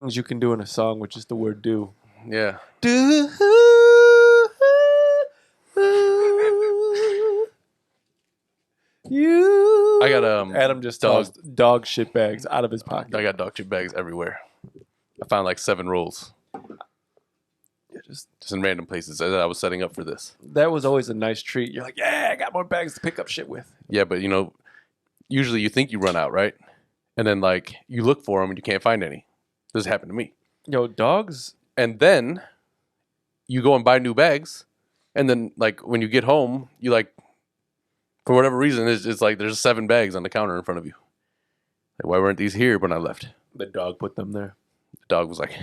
things you can do in a song with just the word do. Yeah. Do. You. I got Adam just dog- tossed dog shit bags out of his pocket. I got dog shit bags everywhere. I found like 7 rolls. Yeah, just in random places as I was setting up for this. That was always a nice treat. You're like, yeah, I got more bags to pick up shit with. Yeah, but usually you think you run out, right? And then like you look for them and you can't find any. This happened to me. Yo, dogs. And then you go and buy new bags, and then like when you get home, you like for whatever reason it's like there's 7 bags on the counter in front of you. Like, why weren't these here when I left? The dog put them there. The dog was like,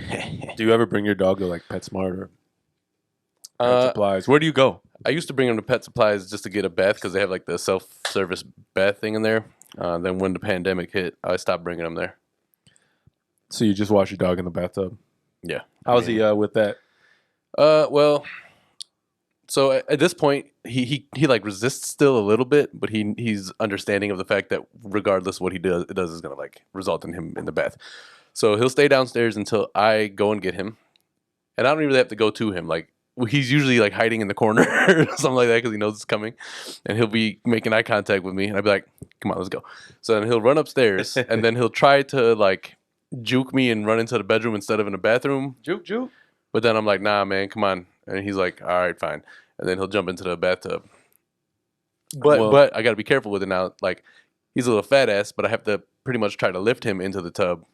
Do you ever bring your dog to like PetSmart or Pet Supplies? Where do you go? I used to bring him to Pet Supplies just to get a bath because they have like the self-service bath thing in there. Then when the pandemic hit, I stopped bringing him there. So you just wash your dog in the bathtub? Yeah. How's he with that? Well, so at this point, he like resists still a little bit, but he's understanding of the fact that regardless what he does is gonna like result in him in the bath. So he'll stay downstairs until I go and get him, and I don't even have to go to him. Like he's usually like hiding in the corner or something like that because he knows it's coming, and he'll be making eye contact with me, and I'll be like, "Come on, let's go." So then he'll run upstairs, and then he'll try to like juke me and run into the bedroom instead of in the bathroom. Juke. But then I'm like, nah, man, come on. And he's like, all right, fine. And then he'll jump into the bathtub. But I got to be careful with it now. Like, he's a little fat ass, but I have to pretty much try to lift him into the tub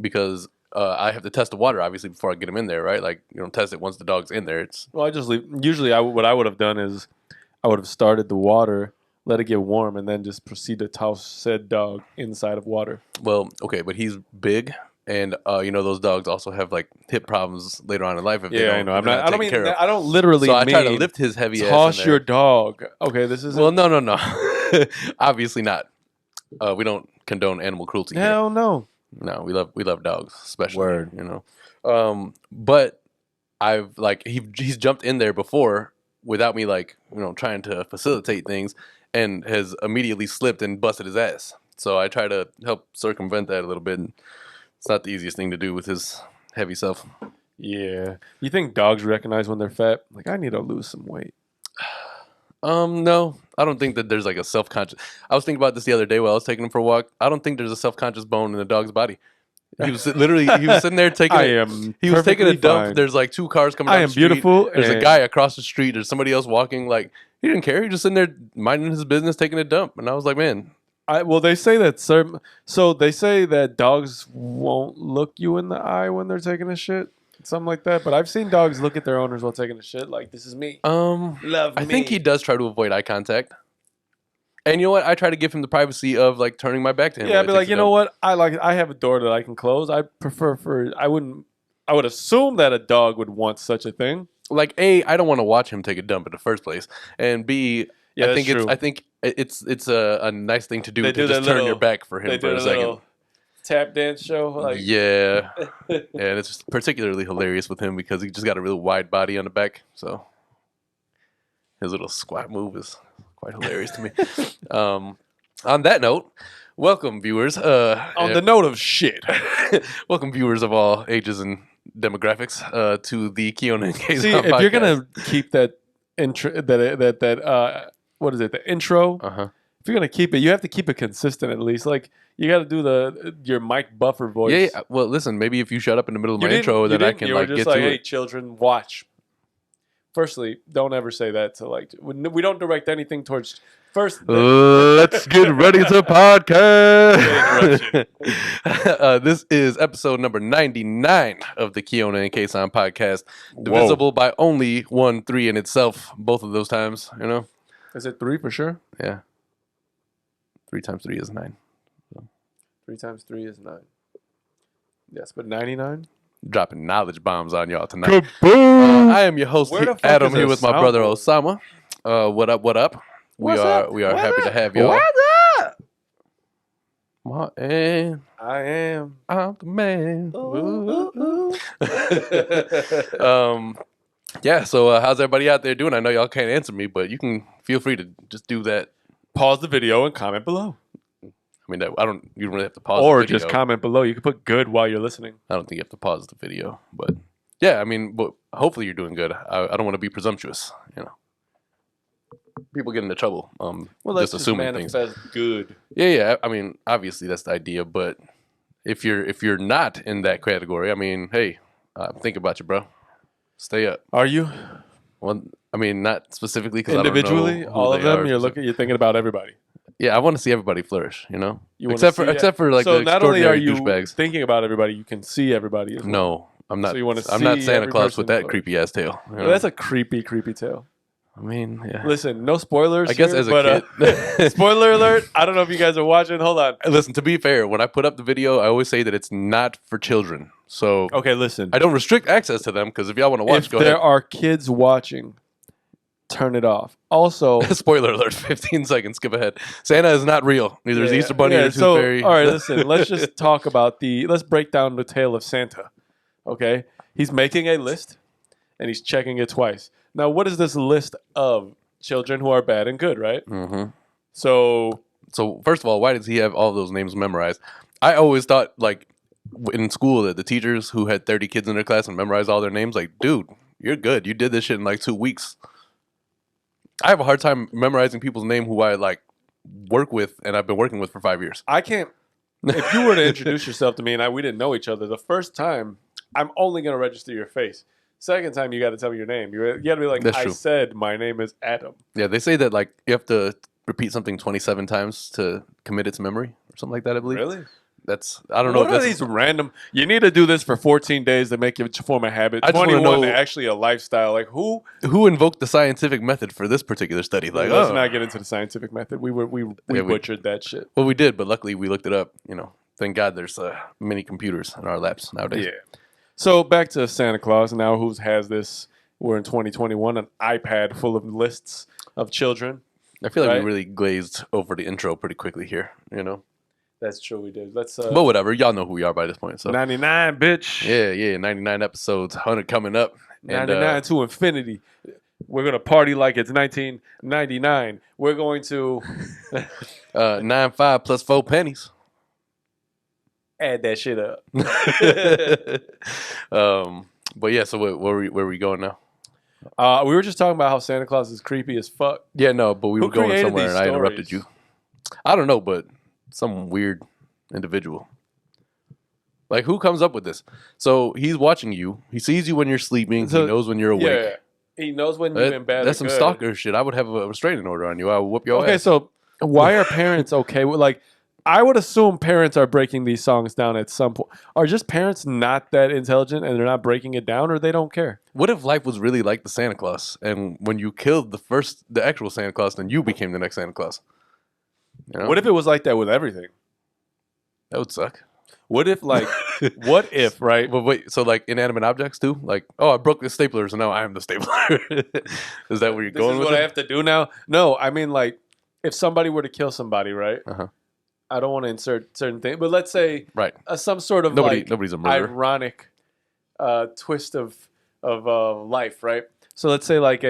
because I have to test the water, obviously, before I get him in there, right? Like, you don't test it once the dog's in there. Well, I just leave. Usually, what I would have done is I would have started the water, let it get warm, and then just proceed to toss said dog inside of water. Well, okay, but he's big. And those dogs also have like hip problems later on in life if they don't. I know. I don't literally. So I try to lift his heavy ass. Toss your dog. Okay, this is. Well, no. Obviously not. We don't condone animal cruelty. Hell no. No, we love dogs, especially. Word. But I've like he's jumped in there before without me like trying to facilitate things, and has immediately slipped and busted his ass. So I try to help circumvent that a little bit. And it's not the easiest thing to do with his heavy self. Yeah. You think dogs recognize when they're fat? Like, I need to lose some weight. No. I don't think that there's like a self-conscious... I was thinking about this the other day while I was taking him for a walk. I don't think there's a self-conscious bone in a dog's body. He was sitting there taking he was taking a dump. Fine. There's like 2 cars coming down the street. Beautiful. There's a guy across the street. There's somebody else walking. Like, he didn't care. He just sitting there minding his business, taking a dump. And I was like, man... they say that they say that dogs won't look you in the eye when they're taking a shit, something like that. But I've seen dogs look at their owners while taking a shit, like this is me. Love me. I think he does try to avoid eye contact. And you know what? I try to give him the privacy of like turning my back to him. Yeah, I'd be like, you know what? I have a door that I can close. I would assume that a dog would want such a thing. Like A, I don't want to watch him take a dump in the first place, and B, yeah, I think it's a nice thing to do to just turn your back for him for a second. Tap dance show, like yeah, and it's just particularly hilarious with him because he just got a real wide body on the back, so his little squat move is quite hilarious to me. On that note, welcome viewers. On the note of shit, welcome viewers of all ages and demographics to the Kiona and Kasson See, podcast. If you're gonna keep that intro, what is it? The intro. If you're gonna keep it, you have to keep it consistent at least. Like you got to do your Mike Buffer voice. Yeah. Well, listen. Maybe if you shut up in the middle of my intro, then I can like get to hey, it. children, watch. Firstly, don't ever say that to like. We don't direct anything towards. First, let's get ready to podcast. This is episode number 99 of the Kiona and Kasson podcast, divisible by only 1 3 in itself. Both of those times, Is it 3 for sure? Yeah. 3 times 3 is 9. So. 3 times 3 is 9. Yes, but 99? Dropping knowledge bombs on y'all tonight. I am your host, Adam, here with my brother Osama. What up? What up? We are happy to have y'all. What's up? I'm the man. Ooh. Yeah, so how's everybody out there doing? I know y'all can't answer me, but you can feel free to just do that. Pause the video and comment below. I mean, I don't. You don't really have to pause. Or the video. just comment below. You can put good while you're listening. I don't think you have to pause the video, but yeah, I mean, but hopefully you're doing good. I don't want to be presumptuous. You know, people get into trouble. Well, that's just assuming manifest things. good. Yeah. I mean, obviously that's the idea, but if you're not in that category, I mean, hey, think about you, bro. Stay up. Are you? Well, I mean, not specifically because individually, I don't know who all of they them. are. You're thinking about everybody. Yeah, I want to see everybody flourish. You know, You except for like so the not only are extraordinary you douchebags. thinking about everybody, you can see everybody as well. No, I'm not. So you want to I'm not see Santa every Claus with person that flourish. creepy ass tail. You know? Well, that's a creepy tale. I mean, yeah. Listen, no spoilers. I guess here, as a but, kid. spoiler alert. I don't know if you guys are watching. Hold on. Listen, to be fair, when I put up the video, I always say that it's not for children. So Okay, listen. I don't restrict access to them because if y'all want to watch, If go there ahead. are kids watching, turn it off. Also, Spoiler alert, 15 seconds, skip ahead. Santa is not real. Neither is Easter Bunny or Tooth so, Fairy. all right, listen. Let's just talk about let's break down the tale of Santa. Okay? He's making a list, and he's checking it twice. Now, what is this list of? Children who are bad and good, right? Mm-hmm. So first of all, why does he have all those names memorized? I always thought, like, in school that the teachers who had 30 kids in their class and memorized all their names, like, dude, you're good. You did this shit in like 2 weeks. I have a hard time memorizing people's name who I like work with and I've been working with for 5 years. I can't. If you were to introduce yourself to me and we didn't know each other, the first time I'm only going to register your face. Second time, you got to tell me your name. You got to be like, That's I true. said my name is Adam. Yeah, they say that like you have to repeat something 27 times to commit it to memory or something like that, I believe. Really? I don't know. What If are that's these random? You need to do this for 14 days to make it form a habit. I just wanna 21 know- actually a lifestyle. Like who invoked the scientific method for this particular study. Like, let's not get into the scientific method. We butchered that shit. Well, we did, but luckily we looked it up. You know, thank God there's many computers in our laps nowadays. Yeah. So back to Santa Claus now. Who has this? We're in 2021. An iPad full of lists of children. I feel like Right? we really glazed over the intro pretty quickly here. You know, That's true. We did. Let's. but whatever. Y'all know who we are by this point. So 99, bitch. yeah. 99 episodes, 100 coming up. And, 99 to infinity. We're gonna party like it's 1999. We're going to 9.5 plus 4 pennies. add that shit up. But yeah. So where were we going now? We were just talking about how Santa Claus is creepy as fuck. Yeah, no, but we Who were going created somewhere these and I interrupted stories? you. I don't know, but some weird individual. Like, who comes up with this? So he's watching you. He sees you when you're sleeping. So- he knows when you're awake. Yeah, he knows when you've been bad. That's or some good. stalker shit. I would have a restraining order on you. I would whoop your Okay, ass. so why are parents okay with like? I would assume parents are breaking these songs down at some point. Are just parents not that intelligent and they're not breaking it down, or they don't care? What if life was really like the Santa Claus, and when you killed the actual Santa Claus, then you became the next Santa Claus? You know? What if it was like that with everything? That would suck. What if like, what if right? But wait, so like inanimate objects too? Like, oh, I broke the stapler, so now I am the stapler. Is that where you're This going is with what it? I have to do now. No, I mean like, if somebody were to kill somebody, right? Uh-huh. I don't want to insert certain things, but let's say Right. Some sort of Nobody's a murderer. ironic twist of life, right? So let's say like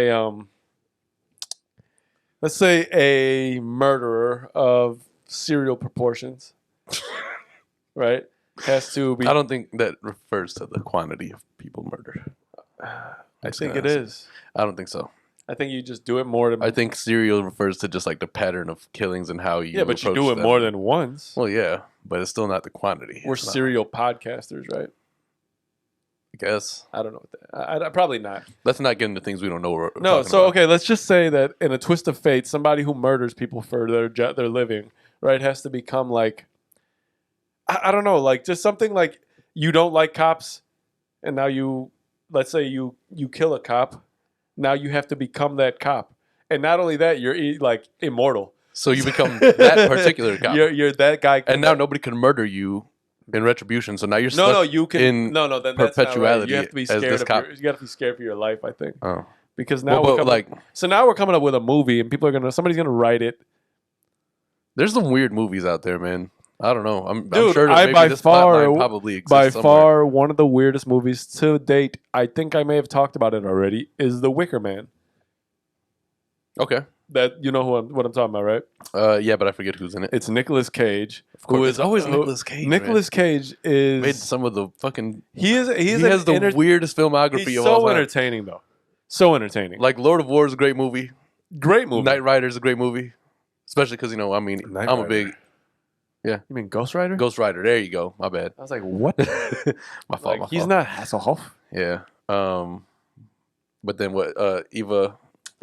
let's say a murderer of serial proportions, right? Has to be. I don't think that refers to the quantity of people murdered. I think it is. I don't think so. I think you just do it more than. I think serial refers to just like the pattern of killings and how you. Yeah, but you approach do it them. more than once. Well, yeah, but it's still not the quantity. We're It's not- serial podcasters, right? I guess. I don't know what that. I probably not. Let's not get into things we don't know. What we're No, talking so about. okay, let's just say that in a twist of fate, somebody who murders people for their living, right, has to become like, I don't know, like just something like you don't like cops, and now let's say you kill a cop, now you have to become that cop, and not only that, you're like immortal. So you become that particular cop, You're that guy, and now nobody can murder you in retribution. So now you're stuck. no, you can in no, then that's not right. perpetuality You have to be as scared this of cop. you got to be scared for your life, I think, Oh, because now well, but like, so now we're coming up with a movie, and somebody's gonna write it. there's some weird movies out there, man. I don't know. I'm Dude, sure that I maybe by this far- plotline probably exists By somewhere. far, one of the weirdest movies to date, I think I may have talked about it already, is The Wicker Man. Okay. That you know what I'm talking about, right? Yeah, but I forget who's in it. It's Nicolas Cage. Of course, Who it's always Nicolas Cage. Nicolas Cage is Made some of the fucking. he He has the weirdest filmography he's of all so time. entertaining though. So entertaining. Like Lord of War is a great movie. Great movie. Knight Rider is a great movie, especially because I'm Knight a Rider. big You mean Ghost Rider? Ghost Rider. There you go. My bad. I was like, what? My fault. Like, he's not Hasselhoff. Yeah. But then what? Eva.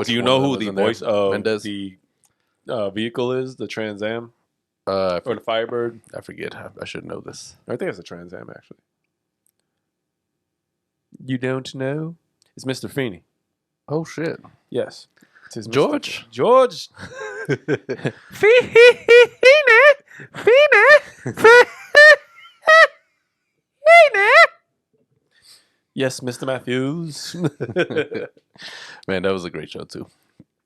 Do you know who the voice of Mendez? the vehicle is? The Trans Am I or the Firebird? I forget. I should know this. I think it's the Trans Am actually. You don't know? It's Mr. Feeney. Oh shit. Yes. It's his George. George. Feeney. Yes, Mr. Matthews. Man, that was a great show too.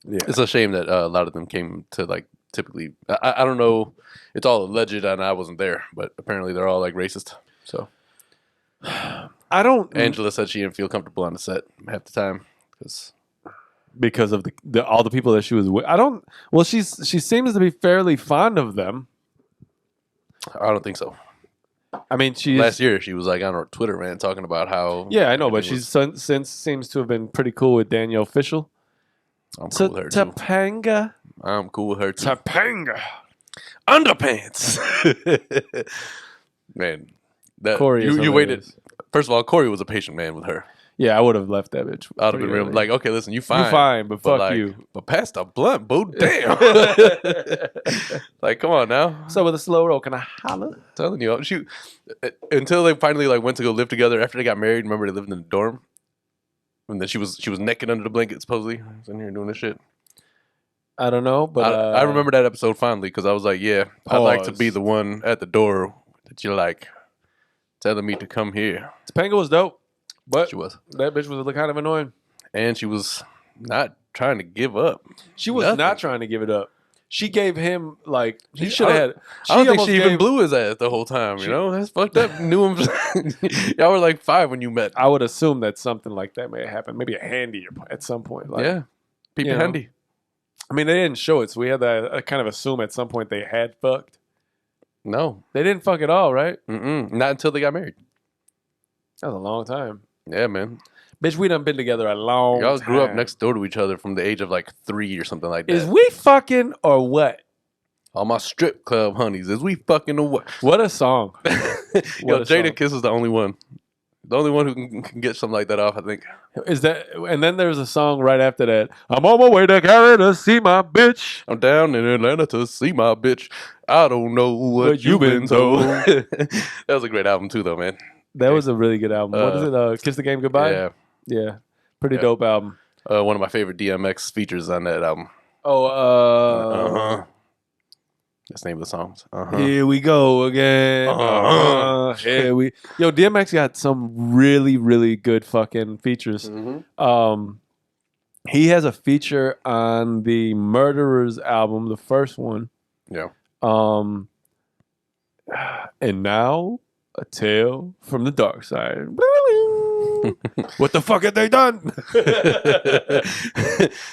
Yeah. It's a shame that a lot of them came to like typically. I don't know. It's all alleged, and I wasn't there, but apparently they're all like racist. So I don't Angela said she didn't feel comfortable on the set half the time because of the all the people that she was with. I don't. Well, she seems to be fairly fond of them. I don't think so. I mean, Last year she was like on her Twitter rant talking about how. Yeah, I know, but she's since seems to have been pretty cool with Danielle Fishel. I'm cool with her too. Topanga. I'm cool with her too. Topanga. Underpants. Man, that Corey is you waited. hilarious. First of all, Corey was a patient man with her. Yeah, I would have left that bitch. I'd have been real, like, okay, listen, you fine. You fine, but fuck like, you. But pass the blunt, boo. Damn. Like, come on now. So with a slow roll, can I holler? Telling you, she until they finally like went to go live together after they got married. Remember, they lived in the dorm, and then she was naked under the blanket supposedly. I was in here doing this shit. I don't know, but I remember that episode fondly because I was like, yeah, I'd like to be the one at the door that you're like telling me to come here. Topanga was dope, but She was, that bitch was kind of annoying. and she was not trying to give up. She was Nothing. not trying to give it up. She gave him like he She- should have had. I don't think almost she even gave- blew his ass the whole time. You know, that's fucked up. Knew him. Y'all were like 5 when you met. I would assume that something like that may have happened. Maybe a handy at some point. Like, Yeah, peep you know. handy. I mean, they didn't show it, so we had to kind of assume at some point they had fucked. No, They didn't fuck at all, right? not until they got married. That was a long time. Yeah, man. Bitch, we done been together a long Y'all time. grew up next door to each other from the age of like 3 or something like that. Is we fucking or what? All my strip club honeys. Is we fucking or what? What a song. Yo, What a song. Jada Kiss is the only one. The only one who can get something like that off, I think. Is that? And then there's a song right after that. I'm on my way to Cali to see my bitch. I'm down in Atlanta to see my bitch. I don't know what you you've been been told. That was a great album too, though, man. That was a really good album. What is it? Kiss the Game Goodbye? Yeah. Yeah. Pretty Yeah. dope album. One of my favorite DMX features on that album. Oh, That's the name of the songs. Uh-huh. Here we go again. Here we. Yo, DMX got some really, really good fucking features. Mhm. He has a feature on the Murderers album, the first one. Yeah. And now a tale from the dark side. What the fuck have they done?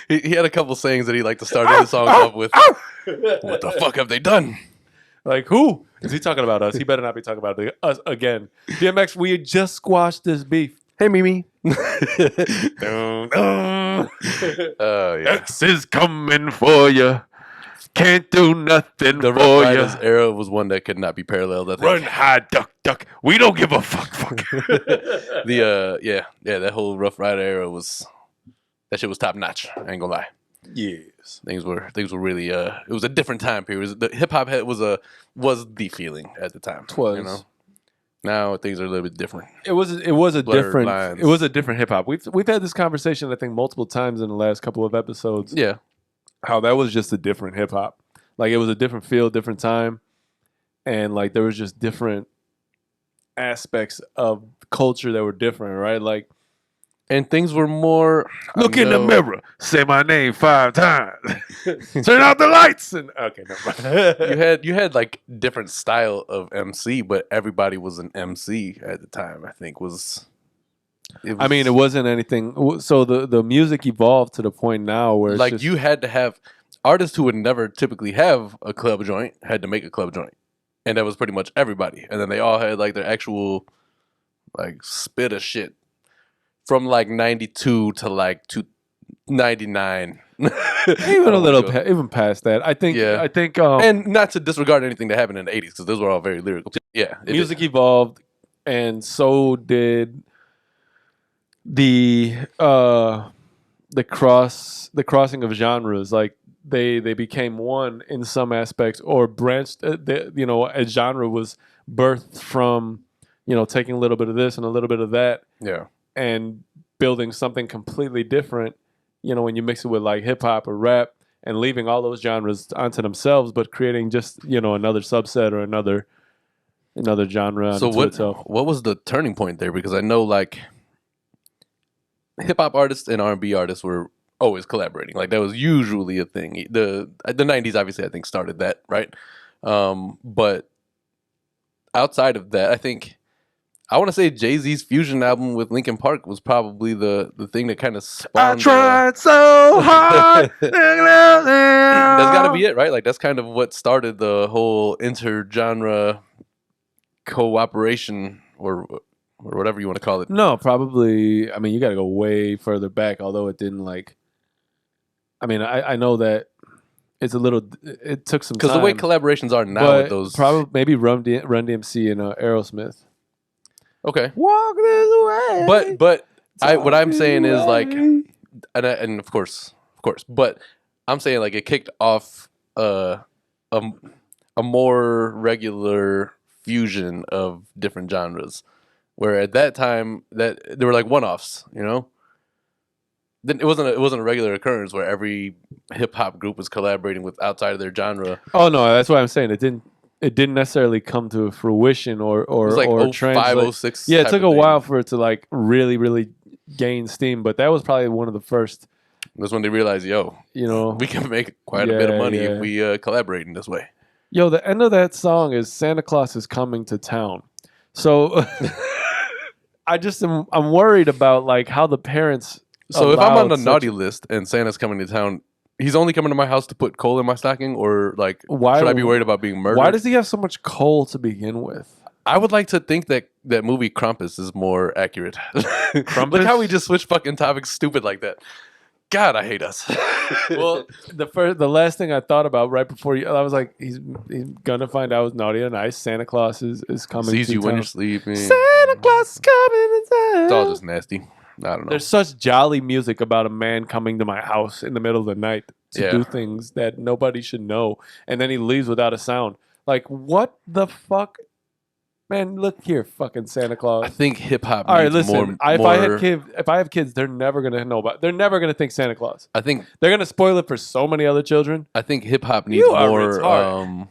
he had a couple sayings that he liked to start his songs off with. What the fuck have they done? Like who? Is he talking about us? He better not be talking about us again. DMX, we just squashed this beef. Hey, Mimi. Oh Yeah. X is coming for you. Can't do nothing The for Rough you. Riders era was one that could not be paralleled. I think. Run, hide, duck, duck. We don't give a fuck. That whole Rough Rider era that shit was top notch. I ain't gonna lie. Yes. Things were really it was a different time period. The hip hop was the feeling at the time. Twas. You know? Now things are a little bit different. It was a Blurred different lines. it was a different hip hop. We've had this conversation I think multiple times in the last couple of episodes. Yeah. How that was just a different hip hop. Like it was a different feel, different time, and like there was just different aspects of culture that were different, right? Like And things were more look in the mirror, say my name 5 times, turn out the lights, and okay, no. you had like different style of MC, but everybody was an MC at the time. I think I mean, it wasn't anything. So the music evolved to the point now where it's like just, you had to have artists who would never typically have a club joint had to make a club joint, and that was pretty much everybody. And then they all had like their actual like spit of shit from like 92 to like 99. Even a little, even past that. I think. Yeah. I think. And not to disregard anything that happened in the 80s, because those were all very lyrical. Yeah, music evolved, and so did the crossing of genres. Like they became one in some aspects, or branched. A genre was birthed from taking a little bit of this and a little bit of that, Yeah. and building something completely different. When you mix it with like hip hop or rap, and leaving all those genres onto themselves, but creating just another subset or another genre. So itself. what was the turning point there? Because I know like hip hop artists and R&B artists were always collaborating. Like that was usually a thing. The 90s obviously I think started that, right? But outside of that, I think I want to say Jay-Z's Fusion album with Linkin Park was probably the thing that kind of spawned. I tried so hard. That's got to be it, right? Like that's kind of what started the whole intergenre cooperation or whatever you want to call it. No, probably. I mean, you got to go way further back. Although it didn't like. I mean, I know that it's a little. It took some time because the way collaborations are now with those, probably maybe Run DMC and Aerosmith. Okay, walk this way. But what I'm saying is like, and of course, but I'm saying like it kicked off a more regular fusion of different genres, where at that time that there were like one-offs, Then it wasn't a regular occurrence where every hip hop group was collaborating with outside of their genre. Oh no, that's what I'm saying. It didn't necessarily come to fruition or it was like or 05, 06 Yeah, it type took of a thing. while for it to like really, really gain steam, but that was probably one of the first. That's when they realized, we can make quite a bit of money if we collaborate in this way. Yo, the end of that song is Santa Claus is coming to town. So I'm worried about like how the parents. So if I'm on the naughty list and Santa's coming to town, he's only coming to my house to put coal in my stocking, or like, should I be worried about being murdered? Why does he have so much coal to begin with? I would like to think that movie Krampus is more accurate. Krampus? Look how we just switch fucking topics stupid like that. God, I hate us. Well, the last thing I thought about right before I was like, he's gonna find out it's naughty or nice. Santa Claus is coming. Sees to you town. when you're sleeping. Santa Claus is coming to town. It's all just nasty. I don't know. There's such jolly music about a man coming to my house in the middle of the night to do things that nobody should know, and then he leaves without a sound. Like, what the fuck? Man, look here, fucking Santa Claus. I think hip hop. All right, listen. If I have kids, they're never gonna know about. They're never gonna think Santa Claus. I think they're gonna spoil it for so many other children. I think hip hop needs more.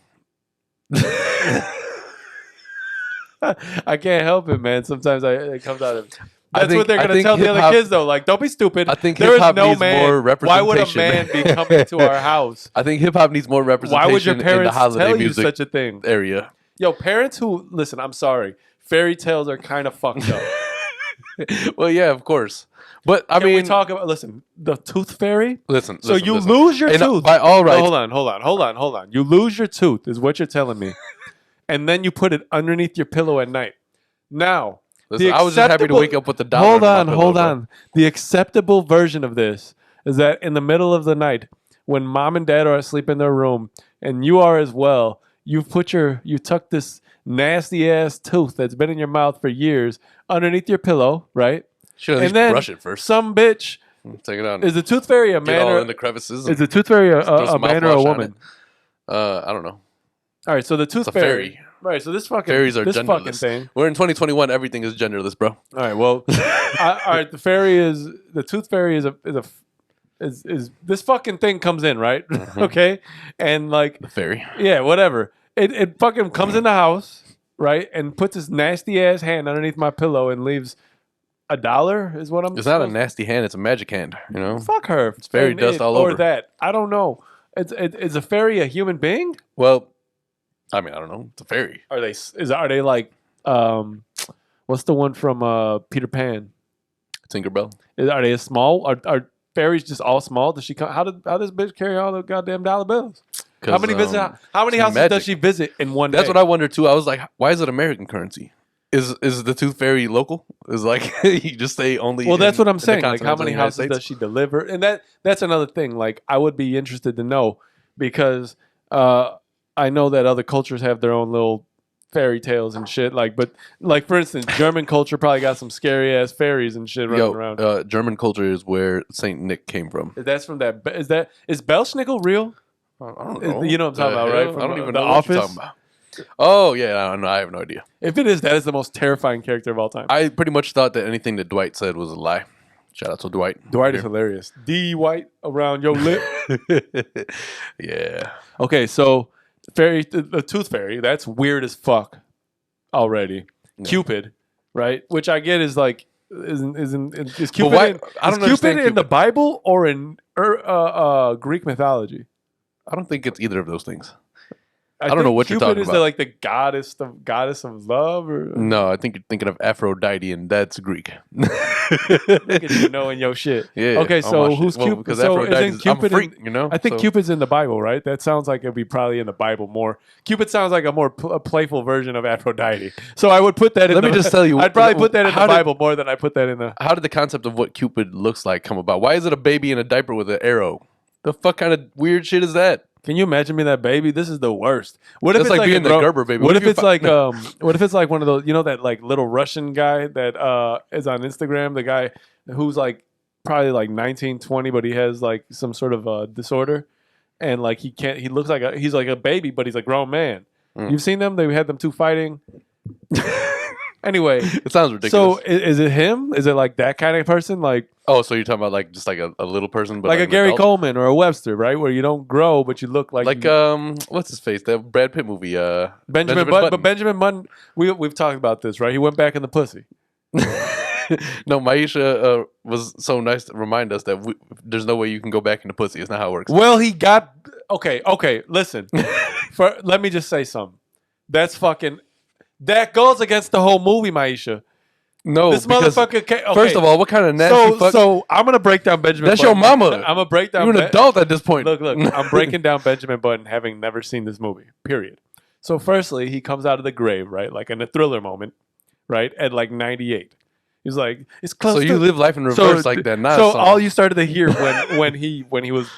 I can't help it, man. Sometimes it comes out of. That's what they're gonna tell the other kids, though. Like, don't be stupid. I think there hip hop is no needs man. more representation. Why would a man be coming to our house? I think hip hop needs more representation. Why would your parents in the holiday tell you music such a thing? Area. Yo, parents who listen. I'm sorry. Fairy tales are kind of fucked up. Well, yeah, of course. But I mean, we talk about the tooth fairy. Listen. So you lose your tooth. By all rights. No, hold on. You lose your tooth, is what you're telling me, and then you put it underneath your pillow at night. Now, listen, I was just happy to wake up with the dollar. Hold on. The acceptable version of this is that in the middle of the night, when mom and dad are asleep in their room, and you are as well, you tuck this nasty ass tooth that's been in your mouth for years underneath your pillow, right? Should at least brush it first. Some bitch. Take it on. Is the tooth fairy a man or in the crevices? Is the tooth fairy a man or a woman? I don't know. All right, so the tooth fairy. Right, so this fucking fairies are this genderless. Fucking thing. We're in 2021. Everything is genderless, bro. All right, well, all right. The tooth fairy is this fucking thing comes in, right? Mm-hmm. Okay, and like the fairy. Yeah, whatever. It fucking comes in the house, right, and puts his nasty ass hand underneath my pillow and leaves $1. Is what I'm. It's not a nasty hand. It's a magic hand. Fuck her. It's fairy dust all over. Or that. I don't know. Is a fairy a human being? Well, I mean, I don't know. It's a fairy. Are they like what's the one from Peter Pan? Tinkerbell. Are they a small? Are fairies just all small? Does she come? How does bitch carry all the goddamn dollar bills? How many How many houses magic. does she visit in one day? That's what I wonder too. I was like, why is it American currency? Is the Tooth Fairy local? Is like you just say only? Well, that's what I'm in the saying. Like, how continental many United houses States? does she deliver? And that's another thing. Like, I would be interested to know because I know that other cultures have their own little fairy tales and shit. Like, but like for instance, German culture probably got some scary ass fairies and shit running around. German culture is where Saint Nick came from. That's from that. Is Belschnickel real? I don't know. You know what I'm talking about, right? From I don't even The know what Office. you're talking about. Oh yeah, I have no idea. If it is, that is the most terrifying character of all time. I pretty much thought that anything that Dwight said was a lie. Shout out to Dwight. Dwight is hilarious. D White around your lip. Yeah. Okay, so the Tooth Fairy. That's weird as fuck. Already, Yeah. Cupid, right? Which I get is like is Cupid? why- In, I don't is understand Cupid in the Cupid. Bible or in Greek mythology? I don't think it's either of those things. I don't know think what you're Cupid talking is about. like the goddess of love, or No, I think you're thinking of Aphrodite, and that's Greek. look at you knowing your shit. Yeah. Okay, on so my who's shit. Well, Cupid? because So Aphrodite isn't is, I'm a Cupid freak, in, you know. I think So- Cupid's in the Bible, right? That sounds like it'd be probably in the Bible more. Cupid sounds like a more playful version of Aphrodite. So I would put that in Let me just tell you, I'd probably put that in the how did- Bible more than I put that in the. How did the concept of what Cupid looks like come about? Why is it a baby in a diaper with an arrow? The fuck kind of weird shit is that? Can you imagine me that baby? This is the worst. What if That's it's like being a the grown- Gerber baby. What What if if it's you like what if it's like one of those, you know, that like little Russian guy that is on Instagram, the guy who's like probably like 19, 20, but he has like some sort of disorder, and like he looks like he's like a baby, but he's a grown man. Mm. You've seen them? They had them two fighting. Anyway, It sounds ridiculous. so is it him? Is it like that kind of person? Like oh, so you're talking about like just like a little person, but like a an Gary adult? Coleman or a Webster, right? Where you don't grow, but you look like What's his face? That Brad Pitt movie. Benjamin Button. But Benjamin Button, we've talked about this, right? He went back in the pussy. No, Maisha was so nice to remind us that there's no way you can go back into pussy. It's not how it works. Well, he got okay. Listen, let me just say something. That goes against the whole movie, Maisha. No, This because motherfucker. Okay. First of all, what kind of nasty fuck? So I'm gonna break down Benjamin. That's Button. your mama. I'm gonna break down. You're an adult at this point. Look. I'm breaking down Benjamin Button, having never seen this movie. Period. So, firstly, he comes out of the grave, right, like in a Thriller moment, right, at like 98. He's like, it's close. So to- you live life in reverse like that. Not so a song. all you started to hear when he was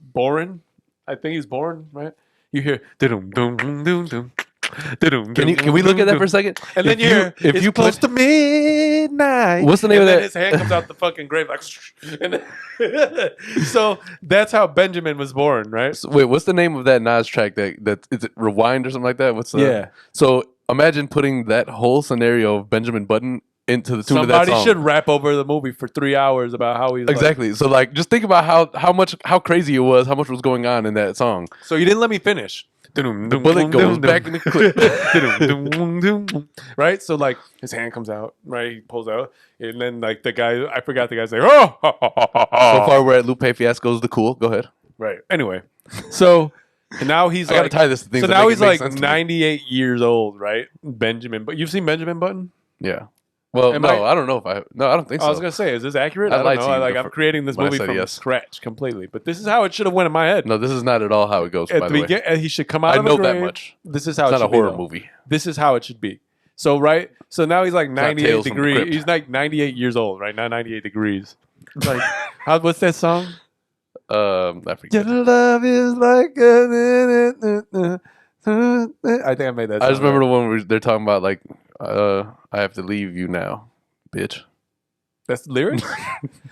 born, I think he's born, right? You hear dum dum dum dum dum. Can we look at that for a second? And then If you hear if it's you close put to midnight. What's the name and of then that? His hand comes out the fucking grave like. And so that's how Benjamin was born, right? Wait, what's the name of that Nas track? That is it Rewind or something like that? What's the, Yeah. So imagine putting that whole scenario of Benjamin Button into the tune of that Somebody song. should rap over the movie for 3 hours about how he's like- Exactly. So like, just think about how crazy it was, how much was going on in that song. So you didn't let me finish. The bullet goes back in the clip. Right? So like his hand comes out, right? He pulls out, and then like the guy, I forgot the guy's like, oh, So far, we're at Lupe Fiasco's The Cool. Go ahead. right. Anyway, so now he's I gotta like, tie this to things. so that now make he's it make like sense to me. 98 years old, right? Benjamin, but you've seen Benjamin Button? Yeah. Well, Am no, I- I don't know if I. No, I don't think I so. was gonna say, is this accurate? I I don't lied know. to you Like the I'm fir- creating this when I movie said from yes. scratch completely, but this is how it should have went in my head. No, this is not at all how it goes. At By the the way, beginning, he should come out I of the know that grave. much. This is how It's it not a should be, horror though. movie. This is how it should be. So right, so now he's like not 98 Tales from the degrees. Crypt. He's like 98 years old, right? Not 98 degrees. It's like, what's that song? I Your forget. love is like I think I made that. I Song, just remember right? the one where they're talking about like, I have to leave you now, bitch. That's the lyrics.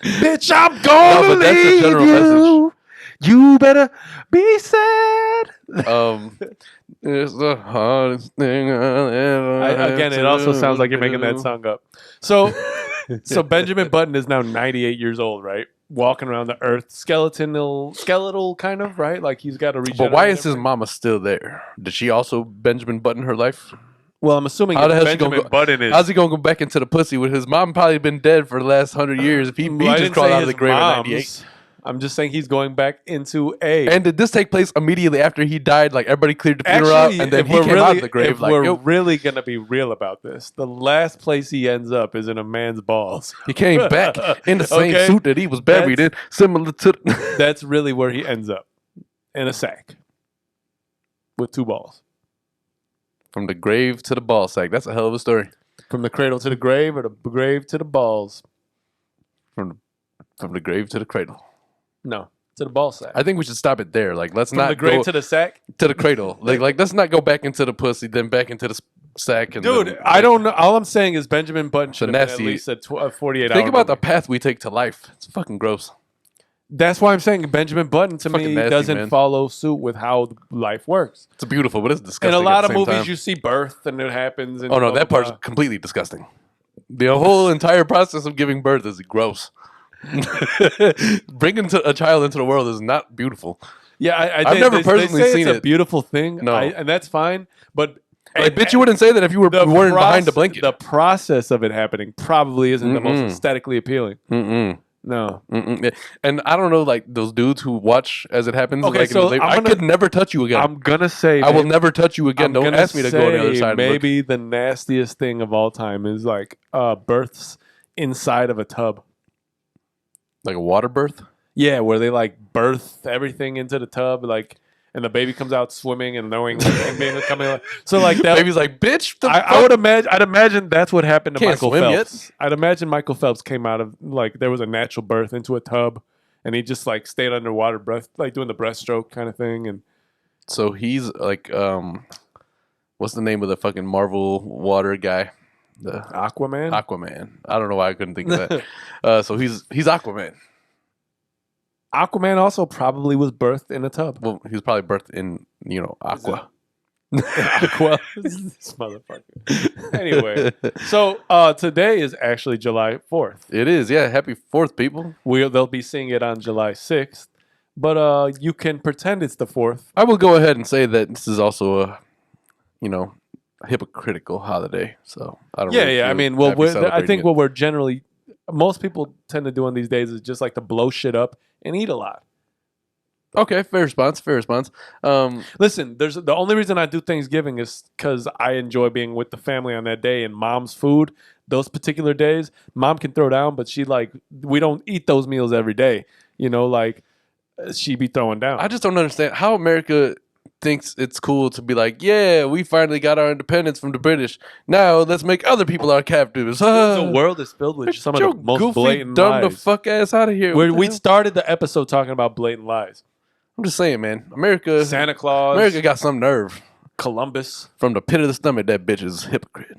Bitch, I'm gonna No, but that's the leave general you. You better be sad. It's the hardest thing I'll ever have Again, it to also sounds like you're making that do. song up. So, so Benjamin Button is now 98 years old, right? Walking around the earth, skeletal kind of, right? Like he's got to reach. But why is his mama still there? Did she also Benjamin Button her life? Well, I'm assuming How the hell she Benjamin gonna go- Button is. How's he gonna go back into the pussy with his mom? Probably been dead for the last 100 years. If he Well, I just didn't crawled say out of the his grave at mom's. 98. I'm just saying he's going back into A. And did this take place immediately after he died? Like everybody cleared the funeral out, and then if he we're came out of the grave. if Like, we're yo, really gonna be real about this, the last place he ends up is in a man's balls. he came back in the same Okay? suit that he was buried in, similar to. That's really where he ends up, in a sack with 2 balls. From the grave to the ball sack. That's a hell of a story. From the cradle to the grave, or the grave to the balls. From the grave to the cradle. No, to the ball sack. I think we should stop it there. Like, let's From not the grave go to the sack. to the cradle. Like, let's not go back into the pussy, then back into the sack. And Dude, then, I don't know. All I'm saying is Benjamin Button should have been at nasty- least a 48 Think hour about the movie. path we take to life. It's fucking gross. That's why I'm saying Benjamin Button to Fucking me nasty, doesn't man. follow suit with how life works. It's beautiful, but it's In disgusting. a lot at of the same movies, time. you see birth and it happens. And Oh no, blah, that blah, part's blah. completely disgusting. The whole entire process of giving birth is gross. Bringing a child into the world is not beautiful. Yeah, I've never personally say seen it's a it. beautiful thing. No. And that's fine. But Like, bitch, you wouldn't say that if you weren't behind the blanket. The process of it happening probably isn't the most Mm-mm. aesthetically appealing. Mm-mm. No. Mm-mm. Yeah. And I don't know, like those dudes who watch as it happens. Okay, like, so I could never touch you again. I'm gonna say I will never touch you again. I'm Don't gonna ask me to go on the other say side. And look. Maybe the nastiest thing of all time is like births inside of a tub. Like a water birth. Yeah, where they like birth everything into the tub, like, and the baby comes out swimming and knowing and being coming. So like that, Baby's like, bitch. I would imagine. I'd imagine that's what happened to Can't Michael swim Phelps. I'd imagine Michael Phelps came out of like there was a natural birth into a tub, and he just like stayed underwater, breath like doing the breaststroke kind of thing. And So he's like, what's the name of the fucking Marvel water guy? The Aquaman. Aquaman. I don't know why I couldn't think of that. So he's Aquaman. Aquaman also probably was birthed in a tub. Well, he was probably birthed in, Aqua. Aqua. This motherfucker. Anyway, so today is actually July 4th. It is, yeah. Happy 4th, people. They'll be seeing it on July 6th, but you can pretend it's the 4th. I will go ahead and say that this is also a hypocritical holiday. So I don't. really Yeah. I feel mean, happy I celebrating think it. what we're generally most people tend to do on these days is just like to blow shit up and eat a lot. Okay, fair response. Listen, there's the only reason I do Thanksgiving is because I enjoy being with the family on that day and mom's food. Those particular days, mom can throw down, but we don't eat those meals every day. She be throwing down. I just don't understand how America thinks it's cool to be like, yeah, we finally got our independence from the British. Now let's make other people our captives. The world is filled with some of the most goofy, blatant dumb lies. the fuck ass out of here. We started the episode talking about blatant lies. I'm just saying, man. America Santa Claus, got some nerve. Columbus. From the pit of the stomach, that bitch is a hypocrite.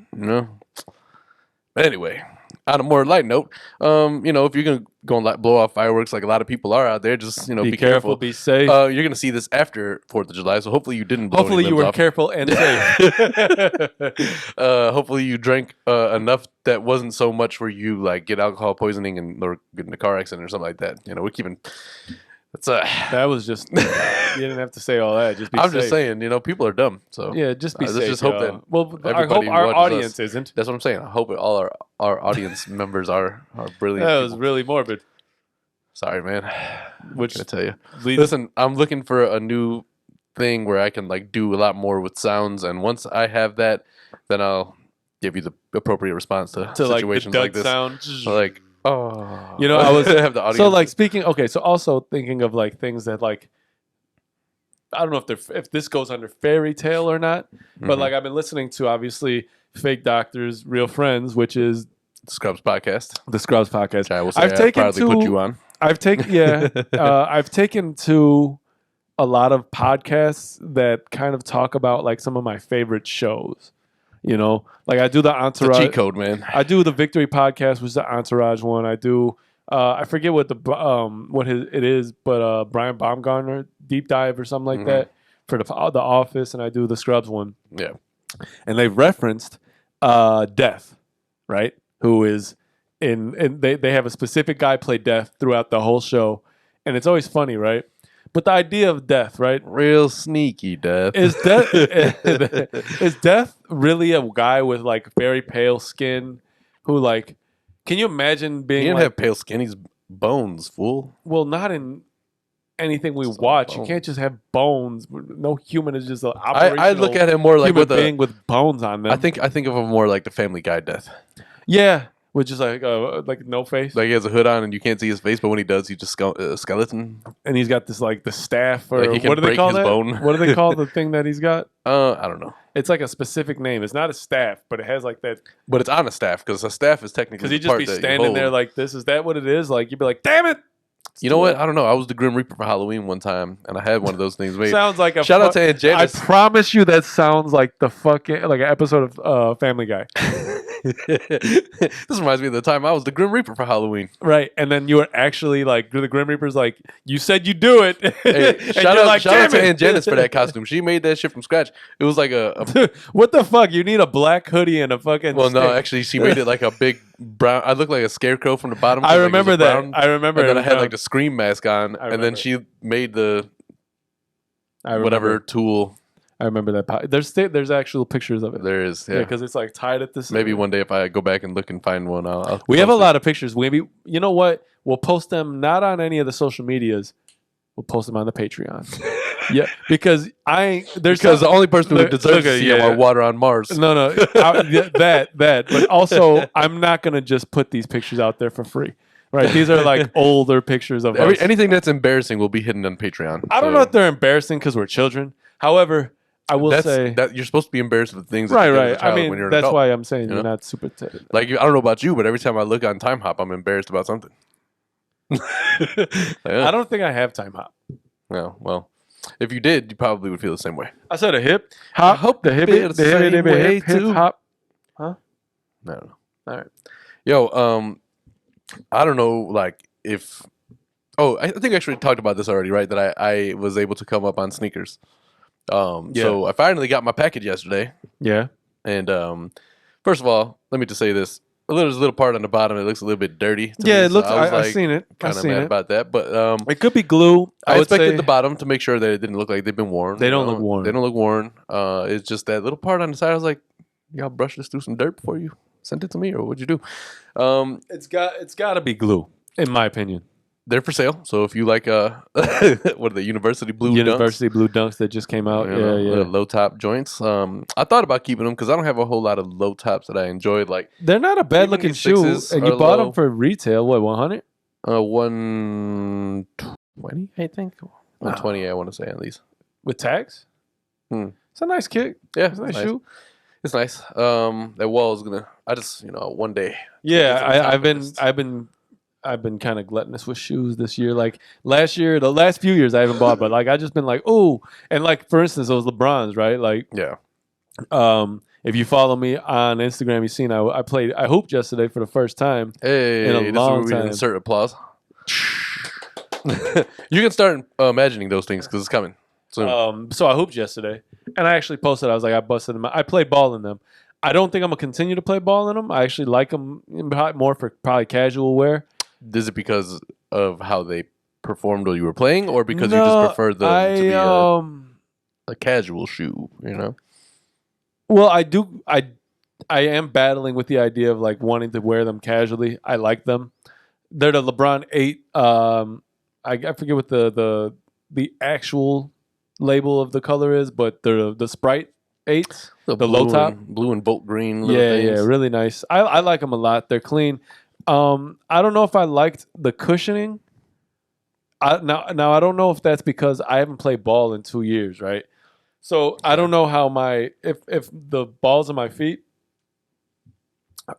But anyway, on a more light note, if you're gonna go and blow off fireworks like a lot of people are out there, just be careful, be safe. You're gonna see this after 4th of July, so hopefully you didn't. Blow Hopefully any you limbs were off. careful and safe. Hopefully you drank enough that wasn't so much where you like get alcohol poisoning or get in a car accident or something like that. We're keeping. That was just. You didn't have to say all that. Just be I'm safe. just saying, people are dumb. So Yeah, just be let's safe. just hope y'all. that Well, I everybody hope our watches audience us. isn't. That's what I'm saying. I hope all our audience members are brilliant. That was people. really morbid. Sorry, man. Which What can I tell you? leads- Listen, I'm looking for a new thing where I can like do a lot more with sounds, and once I have that, then I'll give you the appropriate response to like the situations dud like this. sound. So, like, oh, I was have the audience. so like speaking. Okay, so also thinking of like things that like. I don't know if this goes under fairy tale or not, but Mhm. like I've been listening to obviously Fake Doctors, Real Friends, which is Scrubs podcast. the Scrubs podcast. Which I will say I've I taken proudly to- put you on. I've taken to a lot of podcasts that kind of talk about like some of my favorite shows. Like I do the It's a Entourage. cheat code, man. I do the Victory podcast, which is the Entourage one. I do. I forget what it is, but Brian Baumgartner Deep Dive or something like Mhm. that for the Office, and I do the Scrubs one. Yeah. And they've referenced Death, right? Who is and they have a specific guy play Death throughout the whole show, and it's always funny, right? But the idea of Death, right? Real sneaky, Death. Is Death really a guy with like very pale skin who like? Can you imagine being He didn't like, have pale skin. He's Bones, fool. Well, not in anything we Just watch. You bones. can't just have bones. No human is just an I look operational at him more like human with being with bones on them. I think of him more like the Family Guy death. Yeah, which is like no face, Like he has a hood on and you can't see his face, but when he does, he's just skeleton. and he's got this like the staff or Like, he can what do they break call his that? bone. What do they call the thing that he's got? I don't know, It's like a specific name. It's not a staff, but it has like that. but it's on a staff because a staff is technically Because the he'd just part be that you standing there hold. like this. Is that what it is? Like you'd be like, damn it! You know what? I don't know. I was the Grim Reaper for Halloween one time, and I had one of those things made. Sounds like a Shout out to Aunt I Janice. promise you that sounds like the fucking like an episode of Family Guy. This reminds me of the time I was the Grim Reaper for Halloween. Right, and then you were actually like the Grim Reaper's like, you said you do it. Hey, And shout you're out, like, shout out to "Damn it." Aunt Janice for that costume. She made that shit from scratch. It was like a What the fuck? You need a black hoodie and a fucking. well, no, stick. actually, she made it like a big brown. I looked like a scarecrow from the bottom. I 'cause, like, it was remember a that. brown, I remember. and then it I had was like the Scream mask on, I and then remember. she made the I remember. whatever tool I remember that. There's actual pictures of it. there is. Yeah, Yeah, because it's like tied at this. maybe one day if I go back and look and find one, I'll We have a post it. lot of pictures. Maybe you know what? We'll post them not on any of the social medias. We'll post them on the Patreon. Yeah, because Because the only person who Look- deserves look to at- see yeah. our water on Mars. No, that. But also, I'm not gonna just put these pictures out there for free. Right? These are like older pictures of us. Anything that's embarrassing will be hidden on Patreon. I don't know if they're embarrassing because we're children. However, I will say that you're supposed to be embarrassed with things. That right, you did as right. a child I mean, when you're an that's adult. why I'm saying you you're know? not super. Like I don't know about you, but every time I look on Time Hop, I'm embarrassed about something. Yeah. I don't think I have time hop. Yeah, well, if you did, you probably would feel the same way. I said a hip hop. hope the hip, you feel the the hip, same hip, way hip, hip, too. hop. I don't know. All right. Yo, I don't know, like if. Oh, I think I actually talked about this already, right? That I was able to come up on sneakers. So I finally got my package yesterday, Yeah. and first of all, let me just say this: there's a little part on the bottom that looks a little bit dirty. To Yeah, me, it looks. So I was I've seen it. I've kind of seen mad it. about that, but It could be glue. I would expected say. the bottom to make sure that it didn't look like they've been worn. They you don't know? look worn. They don't look worn. It's just that little part on the side. I was like, y'all brush this through some dirt before you sent it to me, or what'd you do? It's got to be glue, in my opinion. They're for sale. So if you like, what are the University Blue University blue dunks that just came out. Dunks? You know, Yeah. low top joints. I thought about keeping them because I don't have a whole lot of low tops that I enjoyed. Like They're not a bad Even looking these shoe, sixes and you are bought low. them for retail. What 100? 120, I think. 120, I want to say at least. With tags? Hmm. It's a nice kick. Yeah, It's a nice shoe. It's nice. That wall is gonna. I just one day. Yeah, It's on top I've of been this. I've been kind of gluttonous with shoes this year. Like last year, the last few years I haven't bought, but like I just been like, ooh, and like for instance, those LeBrons, right? Like, Yeah. if you follow me on Instagram, you've seen I hooped yesterday for the first time. Hey, In a this is long where we time. insert applause. You can start imagining those things because it's coming soon. So I hooped yesterday, and I actually posted. I was like, I busted them. I play ball in them. I don't think I'm gonna continue to play ball in them. I actually like them more for probably casual wear. Is it because of how they performed while you were playing, or because you No, just prefer them to be I a casual shoe? You know. well, I do. I am battling with the idea of like wanting to wear them casually. I like them. They're the LeBron 8. I forget what the actual label of the color is, but they're the Sprite 8s. The low blue top? blue and bolt green. little Yeah, things. really nice. I like them a lot. They're clean. I don't know if I liked the cushioning. Now I don't know if that's because I haven't played ball in 2 years, right? So I don't know how if the balls of my feet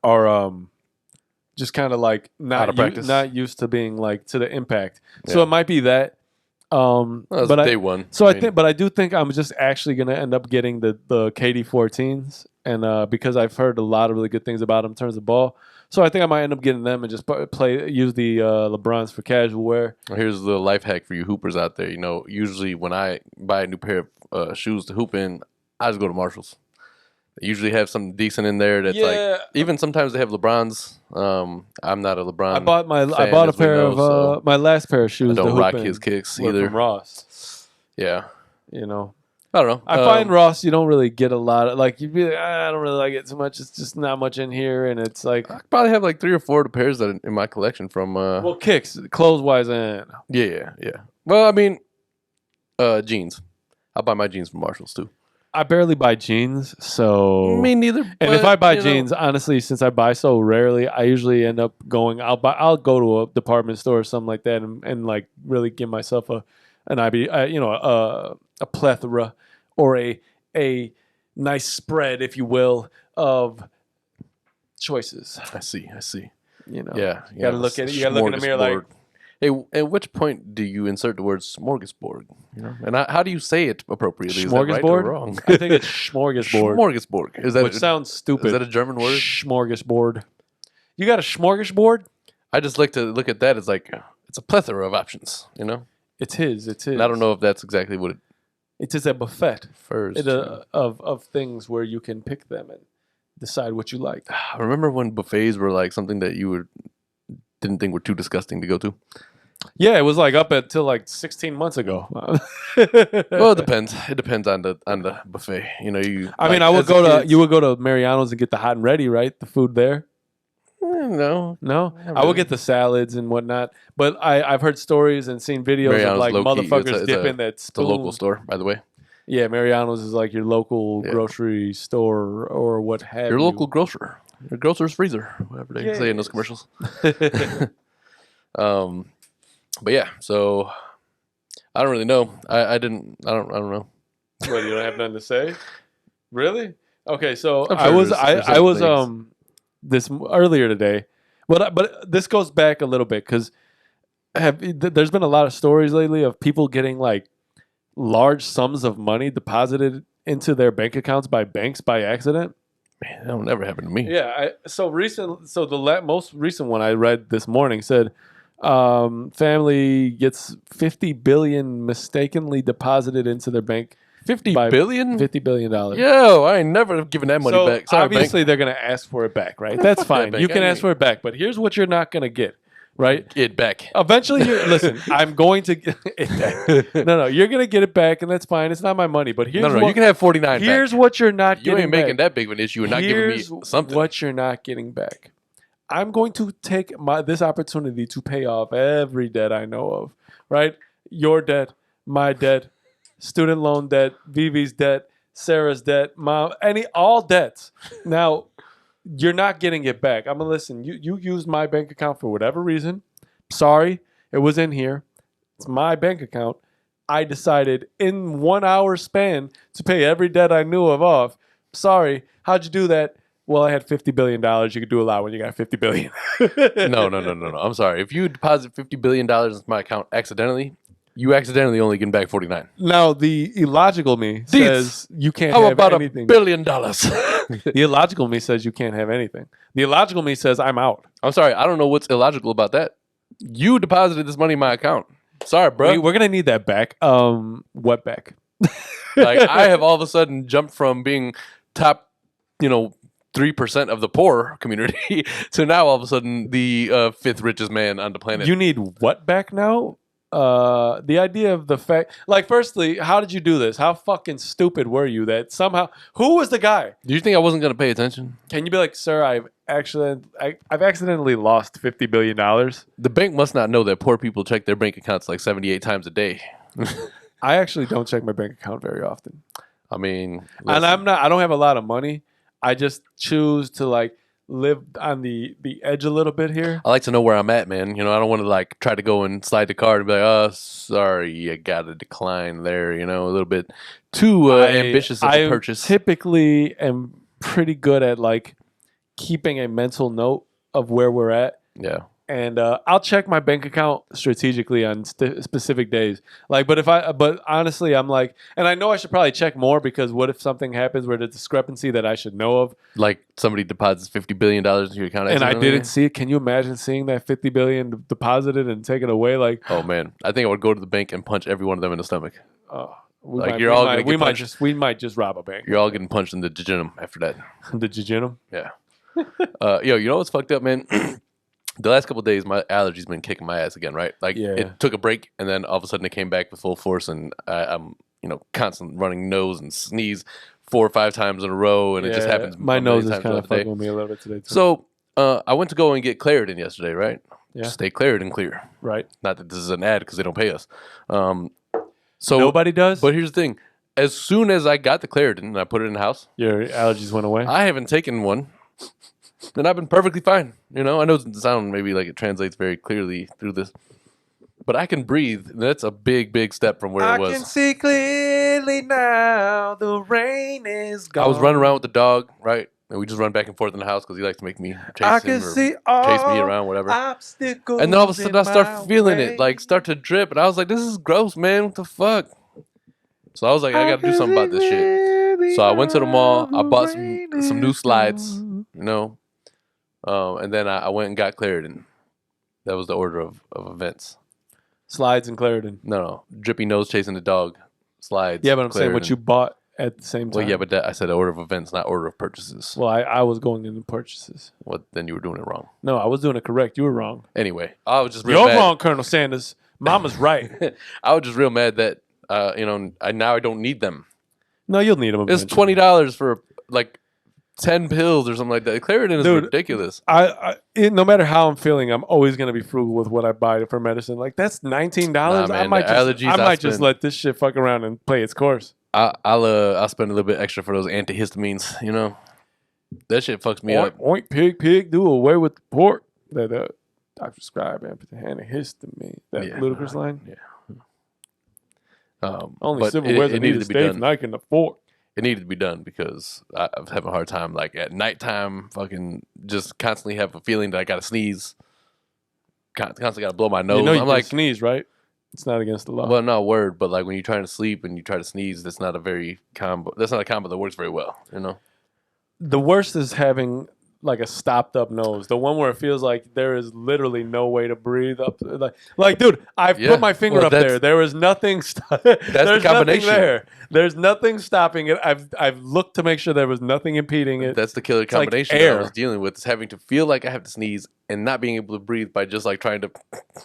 are just kind of like Out of practice. not used to being like to the impact. So Yeah. it might be that. Well, that's But day one. So I mean, think, but I do think I'm just actually gonna end up getting the KD 14s, and because I've heard a lot of really good things about them in terms of ball, so I think I might end up getting them and just use the LeBrons for casual wear. Here's the life hack for you hoopers out there. You know, usually when I buy a new pair of shoes to hoop in, I just go to Marshalls. They usually have something decent in there that's like. Even sometimes they have LeBrons. I'm not a LeBron. I bought fan, a as we pair know, of so my last pair of shoes. I don't to hoop rock in his kicks were either. from Ross. Yeah. You know, I don't know. I find Ross, you don't really get a lot of like. You'd be like, I don't really like it so much. It's just not much in here, and it's like, I could probably have like 3 or 4 of the pairs that in my collection from. well, kicks, clothes wise, and Yeah. Well, I mean, jeans. I buy my jeans from Marshalls too. I barely buy jeans, so Me neither. And if I buy jeans, honestly, since I buy so rarely, I usually end up going. I'll go to a department store or something like that, and like really give myself a plethora or a nice spread, if you will, of choices. I see. You know, Yeah, you gotta look at it. You gotta look in the mirror like. Hey, at which point do you insert the word smorgasbord? You know, and how do you say it appropriately? Is that right or Smorgasbord? wrong? I think it's smorgasbord, Smorgasbord. Is that which sounds stupid. Is that a German word? Smorgasbord. You got a smorgasbord? I just like to look at that as like it's a plethora of options. You know, It's his. and I don't know if that's exactly what it It is a buffet refers of things where you can pick them and decide what you like. I remember when buffets were like something that you didn't think were too disgusting to go to. Yeah, it was like up until like 16 months ago. Well, it depends. It depends on the buffet. You know, I mean, you would go to Mariano's and get the hot and ready, right? The food there. No, No, Not I would really. get the salads and whatnot. But I've heard stories and seen videos Mariano's of like low-key. motherfuckers It's dipping that It's a spoon. local store, by the way. Yeah, Mariano's is like your local Yeah. grocery store or what have Your you. local grocer, your grocer's freezer, whatever they say in those commercials. But yeah, so I don't really know. I don't know. What, you don't have nothing to say? Really? Okay, so I'm I sure was there's I was things. this earlier today, but this goes back a little bit because there's been a lot of stories lately of people getting like large sums of money deposited into their bank accounts by banks by accident. Man, that'll never happen to me. Yeah, so the most recent one I read this morning said family gets 50 billion mistakenly deposited into their bank. 50 by billion? $50 billion. Yo, I ain't never given that money So back. Sorry, obviously they're going to ask for it back, right? That's Fuck that fine. bank. You can I ask mean- for it back, but here's what you're not going to get, right? It back. Eventually, listen. I'm going to get it back. No, you're going to get it back, and that's fine. It's not my money, but here's No, what, you can have 49 here's back. what you're not You getting ain't making back. that big of an issue and not giving me Here's something. what you're not getting back. I'm going to take this opportunity to pay off every debt I know of, right? Your debt, my debt, student loan debt, Vivi's debt, Sarah's debt, all debts. Now, you're not getting it back. I'm gonna listen. You used my bank account for whatever reason. Sorry, it was in here. It's my bank account. I decided in 1 hour span to pay every debt I knew of off. Sorry, how'd you do that? Well, I had $50 billion. You could do a lot when you got $50 billion. No. I'm sorry. If you deposit $50 billion into my account accidentally, you accidentally only getting back 49. Now, the illogical me says you can't How have about anything. $1 billion? The illogical me says you can't have anything. The illogical me says I'm out. I'm sorry. I don't know what's illogical about that. You deposited this money in my account. Sorry, bro. We're gonna need that back. What back? Like I have all of a sudden jumped from being top, 3% of the poor community to now all of a sudden the fifth richest man on the planet. You need what back now? The idea of the fact, like, firstly, how did you do this? How fucking stupid were you that somehow? Who was the guy? Do you think I wasn't going to pay attention? Can you be like, sir? I've accidentally lost $50 billion. The bank must not know that poor people check their bank accounts like 78 times a day. I actually don't check my bank account very often, I mean, and I don't have a lot of money. I just choose to like live on the edge a little bit here. I like to know where I'm at, man. I don't want to like try to go and slide the card and be like, oh, sorry, I got a decline there. A little bit too ambitious of a purchase. Typically am pretty good at like keeping a mental note of where we're at. Yeah. And I'll check my bank account strategically on specific days. But honestly, I'm like, and I know I should probably check more because what if something happens where there's a discrepancy that I should know of? Like somebody deposits $50 billion into your account. And I accidentally? didn't see it. Can you imagine seeing that 50 billion deposited and taken away? Like, Oh, man. I think I would go to the bank and punch every one of them in the stomach. we Like, might, you're we all might- gonna we get might punched. just we might just rob a bank. You're all getting punched in the jejunum after that. Did you gin 'em? Yeah. Yo, you know what's fucked up, man? The last couple of days, my allergies been kicking my ass again, right? Like Yeah. it took a break, and then all of a sudden it came back with full force, and I'm constant running nose and sneeze 4 or 5 times in a row, and it just happens. My a nose million is times kind of throughout the day. fucking with me a little bit today too. So I went to go and get Claritin yesterday, right? Yeah. Stay Claritin clear. Right. Not that this is an ad because they don't pay us. So Nobody does. But here's the thing: as soon as I got the Claritin and I put it in the house, your allergies went away. I haven't taken one, and I've been perfectly fine. I know it doesn't sound maybe like it translates very clearly through this, but I can breathe. And that's a big, big step from where it was. I can see clearly now. The rain is gone. I was running around with the dog, right? And we just run back and forth in the house because he likes to make me chase him or chase me around, whatever. Obstacles and then all of a sudden I start feeling way. it, like start to drip. And I was like, this is gross, man. What the fuck? So I was like, I got to do something about this shit. So I went to the mall. I bought some new slides, and then I went and got Claritin. That was the order of events. Slides and Claritin. No. Drippy nose chasing the dog. Slides. Yeah, but I'm saying what you bought at the same time. Well, yeah, but I said order of events, not order of purchases. Well, I was going into purchases. Well, then you were doing it wrong. No, I was doing it correct. You were wrong. Anyway, I was just real You're mad. wrong, Colonel Sanders. Mama's right. I was just real mad that now I don't need them. No, you'll need them. It's $20 for like 10 pills or something like that. Claritin is ridiculous. No matter how I'm feeling, I'm always gonna be frugal with what I buy for medicine. Like that's $19. Nah, man, I might just let this shit fuck around and play its course. I'll spend a little bit extra for those antihistamines. That shit fucks me up. Oink, pig, do away with the pork. That Dr. Scribe antihistamine. That ludicrous line. Yeah. Only civil wears need to stay and I can afford. It needed to be done because I have a hard time, like at nighttime, fucking just constantly have a feeling that I gotta sneeze. Constantly gotta blow my nose. I'm like like sneeze, right? It's not against the law. Well, not a word, but like when you're trying to sleep and you try to sneeze, that's not a combo that works very well. The worst is having like a stopped up nose. The one where it feels like there is literally no way to breathe up. Like dude, I've put my finger up there. There is nothing. That's the combination. There. There's nothing stopping it. I've looked to make sure there was nothing impeding it. That's the killer combination that I was dealing with. Is having to feel like I have to sneeze and not being able to breathe by just like trying to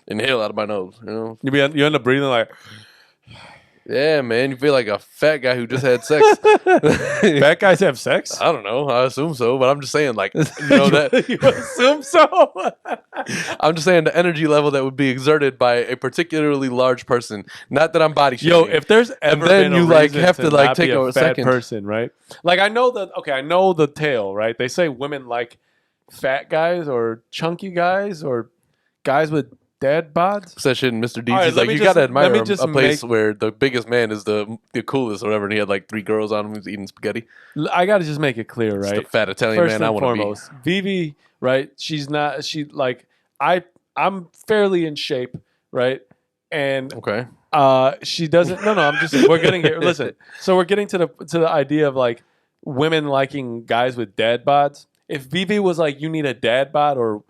inhale out of my nose. You end up breathing like. Yeah, man, you feel like a fat guy who just had sex. Fat guys have sex? I don't know. I assume so, but I'm just saying, like, that you assume so. I'm just saying the energy level that would be exerted by a particularly large person. Not that I'm body shaming. Yo, if there's ever been a reason have to like take a a fat second person, right? Like I know the tale, right? They say women like fat guys or chunky guys or guys with dad bods. That shit in Mr. Deeds. Right, He's like, you gotta admire a place where the biggest man is the coolest or whatever, and he had like 3 girls on him who's eating spaghetti. I gotta just make it clear, right? It's the fat Italian First man I want to be. Vivi, right? I'm fairly in shape, right? And okay. She doesn't. No. I'm just. We're getting here. Listen. So we're getting to the idea of like women liking guys with dad bods. If Vivi was like, you need a dad bod, or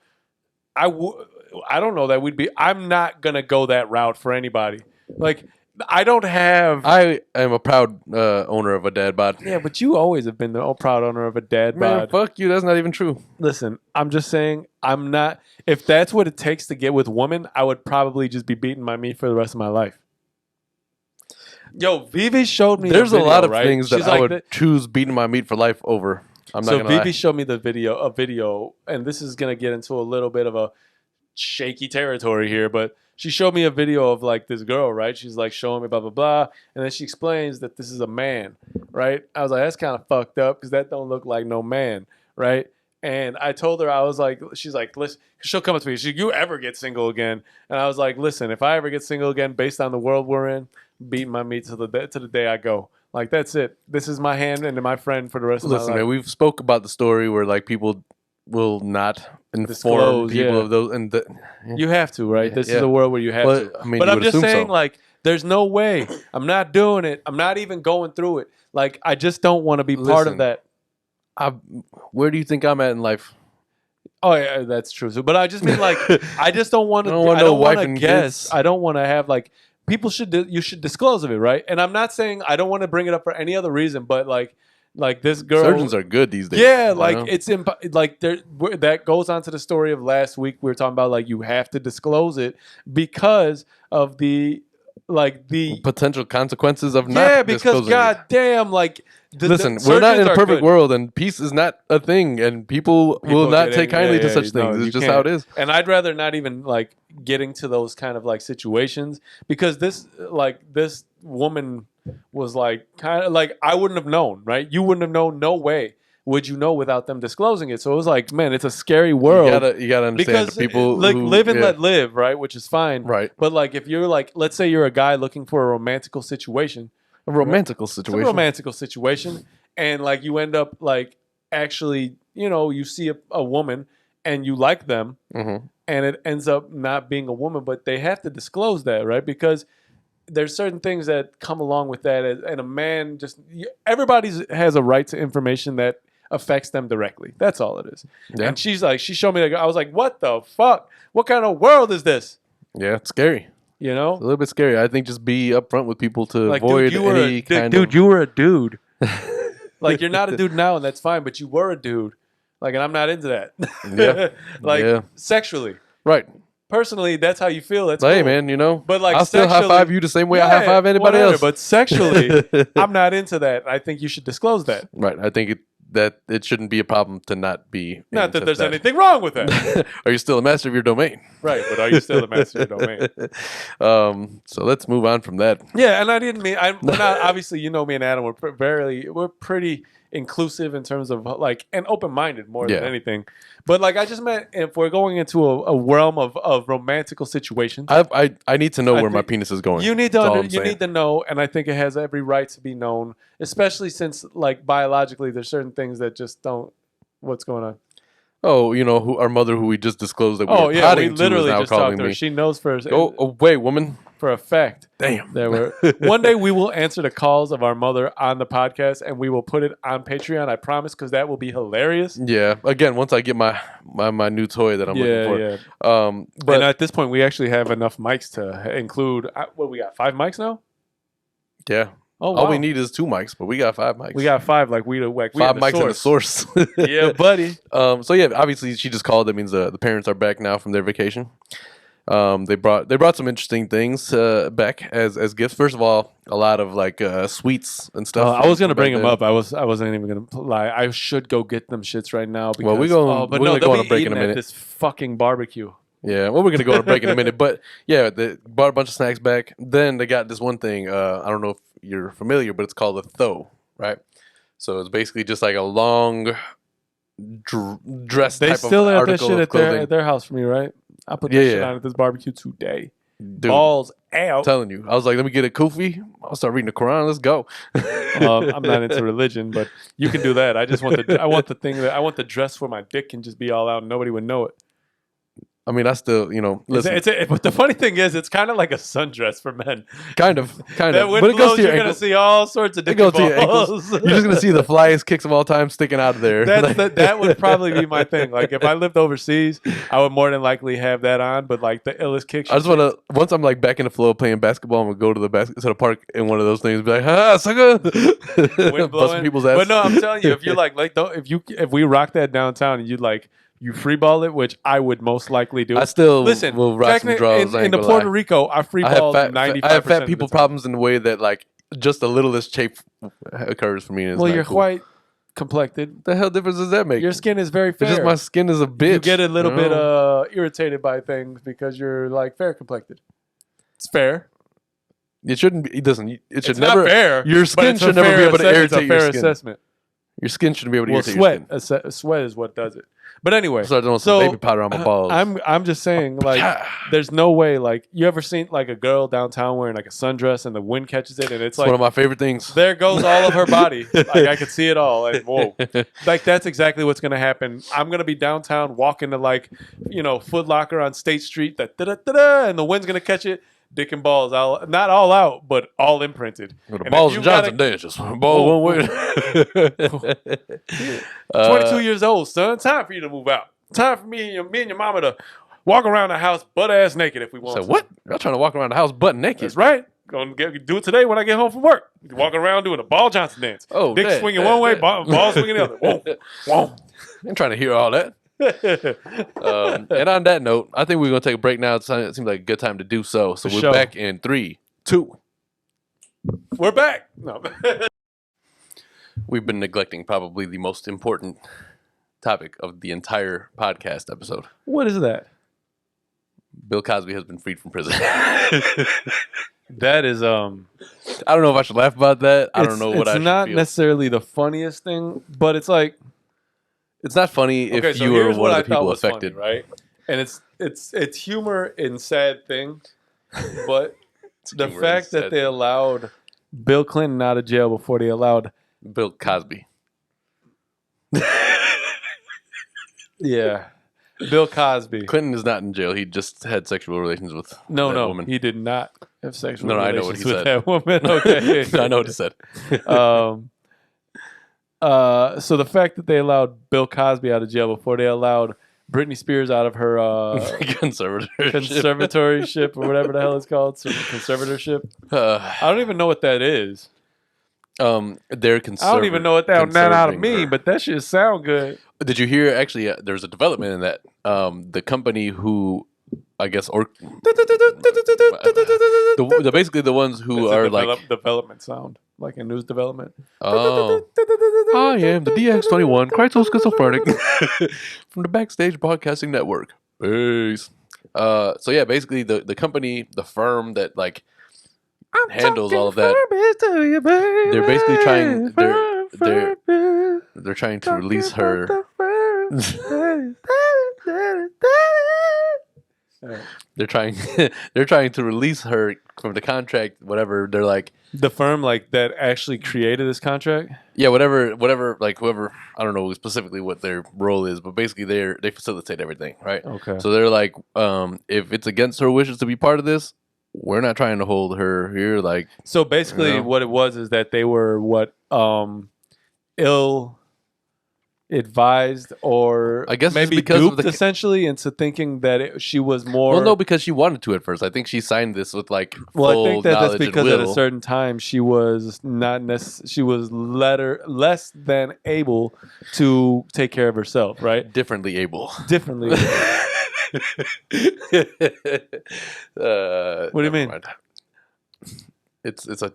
I don't know that we'd be. I'm not gonna go that route for anybody. Like I don't have. I am a proud owner of a dad bod. Yeah, but you always have been the proud owner of a dad bod. Fuck you. That's not even true. Listen, I'm just saying. I'm not. If that's what it takes to get with women, I would probably just be beating my meat for the rest of my life. Yo, Vivi showed me. There's the video, a lot of right? things that I would choose beating my meat for life over. I'm not gonna Vivi showed me a video, and this is gonna get into a little bit of a shaky territory here, but she showed me a video of like this girl, right? She's like showing me blah blah blah, and then she explains that this is a man, right? I was like, that's kind of fucked up because that don't look like no man, right? And I told her, I was like, she's like, listen, she'll come up to me. She's like, you ever get single again? And I was like, listen, if I ever get single again, based on the world we're in, beating my meat to the day I go. Like that's it. This is my hand and my friend for the rest of my life. Listen, man, we've spoke about the story where like people will not inform people of those, and you have to, right? This is a world where you have to. I mean, but I'm just saying, so. like, there's no way. I'm not doing it. I'm not even going through it. Like, I just don't want to be part of that. Where do you think I'm at in life? Oh, yeah, that's true. So, but I just mean, like, I just don't want to. I don't want to guess. Kids. I don't want to have like people should. You should disclose of it, right? And I'm not saying I don't want to bring it up for any other reason, but like this girl. Surgeons are good these days. Yeah, like it's like there. That goes on to the story of last week. We were talking about like you have to disclose it because of the like the Potential consequences of not yeah, because disclosing it. goddamn, like Listen, we're not in a perfect world, and peace is not a thing, and people will not take kindly to such things. It's just how it is. And I'd rather not even like getting to those kind of like situations because this woman was like kind of like I wouldn't have known, right? You wouldn't have known. No way would you know without them disclosing it. So it was like, man, it's a scary world. You gotta understand because people like who, live and let live, right? Which is fine, right? But like if you're like, let's say you're a guy looking for a romantical situation. A romantical situation. It's a romantical situation. And like you end up like actually, you see a woman and you like them and it ends up not being a woman, but they have to disclose that, right? Because there's certain things that come along with that. And a man everybody has a right to information that affects them directly. That's all it is. Yeah. And she showed me, I was like, what the fuck? What kind of world is this? Yeah, it's scary. You know? It's a little bit scary. I think just be upfront with people to avoid any kind of... Dude, you were a dude. Like, you're not a dude now, and that's fine, but you were a dude. Like, and I'm not into that. Yeah. Sexually. Right. Personally, that's how you feel. That's hey, cool. man, But like, I'll still high-five you the same way I high-five anybody else. But sexually, I'm not into that. I think you should disclose that. Right. I think it shouldn't be a problem to not be. Not that there's anything wrong with that. Are you still a master of your domain? Right, but are you still a master of your domain? So let's move on from that. Yeah, and I didn't mean we're not obviously me and Adam we're pretty inclusive in terms of like and open-minded more than anything. But like I just meant if we're going into a realm of romantical situations, I need to know where my penis is going. You need to know, and I think it has every right to be known, especially since like biologically there's certain things that just don't. What's going on? Oh, our mother who we just disclosed that we were we literally just talked to her. She knows first. Go away, woman. For a fact. Damn. One day we will answer the calls of our mother on the podcast and we will put it on Patreon, I promise, because that will be hilarious. Yeah. Again, once I get my new toy that I'm looking for. Yeah. But at this point, we actually have enough mics to include. What we got? 5 mics now? Yeah. Oh, wow. All we need is 2 mics, but we got 5 mics. We got 5, like we 5 mics in the source. Yeah, buddy. So yeah, obviously she just called. That means the parents are back now from their vacation. They brought some interesting things back as gifts. First of all, a lot of like sweets and stuff. I was gonna bring them up. I wasn't even gonna lie. I should go get them shits right now. Because, well, we're gonna go on a break in a minute. This fucking barbecue. Yeah, well, we're gonna go on a break in a minute. But yeah, they brought a bunch of snacks back. Then they got this one thing. I don't know if you're familiar, but it's called a tho, right? So it's basically just like a long dress. They type still of have that article shit of at their house for me, right? I put that shit on at this barbecue today. Dude, balls out. I'm telling you. I was like, let me get a kufi. I'll start reading the Quran. Let's go. I'm not into religion, but you can do that. I just want I want the dress where my dick can just be all out and nobody would know it. I mean, I still, listen. But the funny thing is, it's kind of like a sundress for men. Kind of. But it goes to your ankles. You're going to see all sorts of dick balls. Your ankles. You're just going to see the flyest kicks of all time sticking out of there. That would probably be my thing. Like, if I lived overseas, I would more than likely have that on. But, like, the illest kicks. I just want to, once I'm, like, back in the flow of playing basketball, I'm going to go to the park in one of those things and be like, ha, sucker. Busting people's ass. But no, I'm telling you, if you're if we rock that downtown and you free ball it, which I would most likely do. I still will rock some draws. In the Puerto Rico, I free ball 95%. I have fat people problems in the way that like just the littlest shape occurs for me. Well, you're quite complected. The hell difference does that make? Your skin is very fair. It's just my skin is a bitch. You get a little bit irritated by things because you're like fair complected. It's fair. It shouldn't be. It doesn't. It should it's never. Not fair. Your skin should never be able to irritate your skin. It's a fair assessment. Your skin shouldn't be able to irritate your skin. Sweat is what does it. But anyway, start doing some baby powder on my balls. I'm just saying, like, there's no way, like, you ever seen like a girl downtown wearing like a sundress and the wind catches it and it's like one of my favorite things. There goes all of her body. Like I could see it all. Like whoa, like that's exactly what's gonna happen. I'm gonna be downtown walking to like Foot Locker on State Street, and the wind's gonna catch it. Dick and balls, not all out, but all imprinted. Well, the balls and Johnson dances. Ball one way. 22 years old, son. Time for you to move out. Time for me and your mama to walk around the house butt ass naked if we want. So what? Y'all trying to walk around the house butt naked? That's right. Gonna do it today when I get home from work. Walking around doing a ball Johnson dance. Oh, dick swinging one way, ball swinging the other. Whoa, whoa. I'm trying to hear all that. And on that note, I think we're gonna take a break now. It seems like a good time to do so. So we're back in 3, 2. We're back. No. We've been neglecting probably the most important topic of the entire podcast episode. What is that? Bill Cosby has been freed from prison. That is I don't know if I should laugh about that. I don't know what I should It's not feel. necessarily the funniest thing, but it's like, It's not funny okay, if so you were here's one what of the I thought people was affected. funny, right? And it's humor in sad things, but the humor in fact that sad they things. allowed Bill Clinton out of jail before they allowed Bill Cosby. Bill Cosby. Clinton is not in jail. He just had sexual relations with that woman. He did not have sexual No, I relations know what he with said. that woman. Okay, I know what he said. So the fact that they allowed Bill Cosby out of jail before they allowed Britney Spears out of her conservatorship or whatever the hell it's called, conservatorship. I don't even know what that is. They're I don't even know what that out of me, but that shit sound good. Did you hear? Actually, there's a development in that. The company who, I guess, basically the ones who are like development sound, like a news development. Oh, I am the DX21 Crypto Schizophrenic from the Backstage Broadcasting Network. Peace. So yeah, basically the company, the firm that like handles all of that, they're basically trying. They're trying to release her. They're trying to release her from the contract. Whatever they're like. The firm like that actually created this contract. Yeah, whatever. Like whoever, I don't know specifically what their role is, but basically they facilitate everything, right? Okay. So they're like, if it's against her wishes to be part of this, we're not trying to hold her here. Like, so basically, you know? what it was is that they were ill advised, or I guess maybe because duped of the essentially into thinking that she was more. Well, no, because she wanted to at first. I think she signed this with like Well, full I think that that's knowledge because and at will. a certain time she was not she was less than able to take care of herself, right? Differently able. Differently. What do you mean? Mind. It's a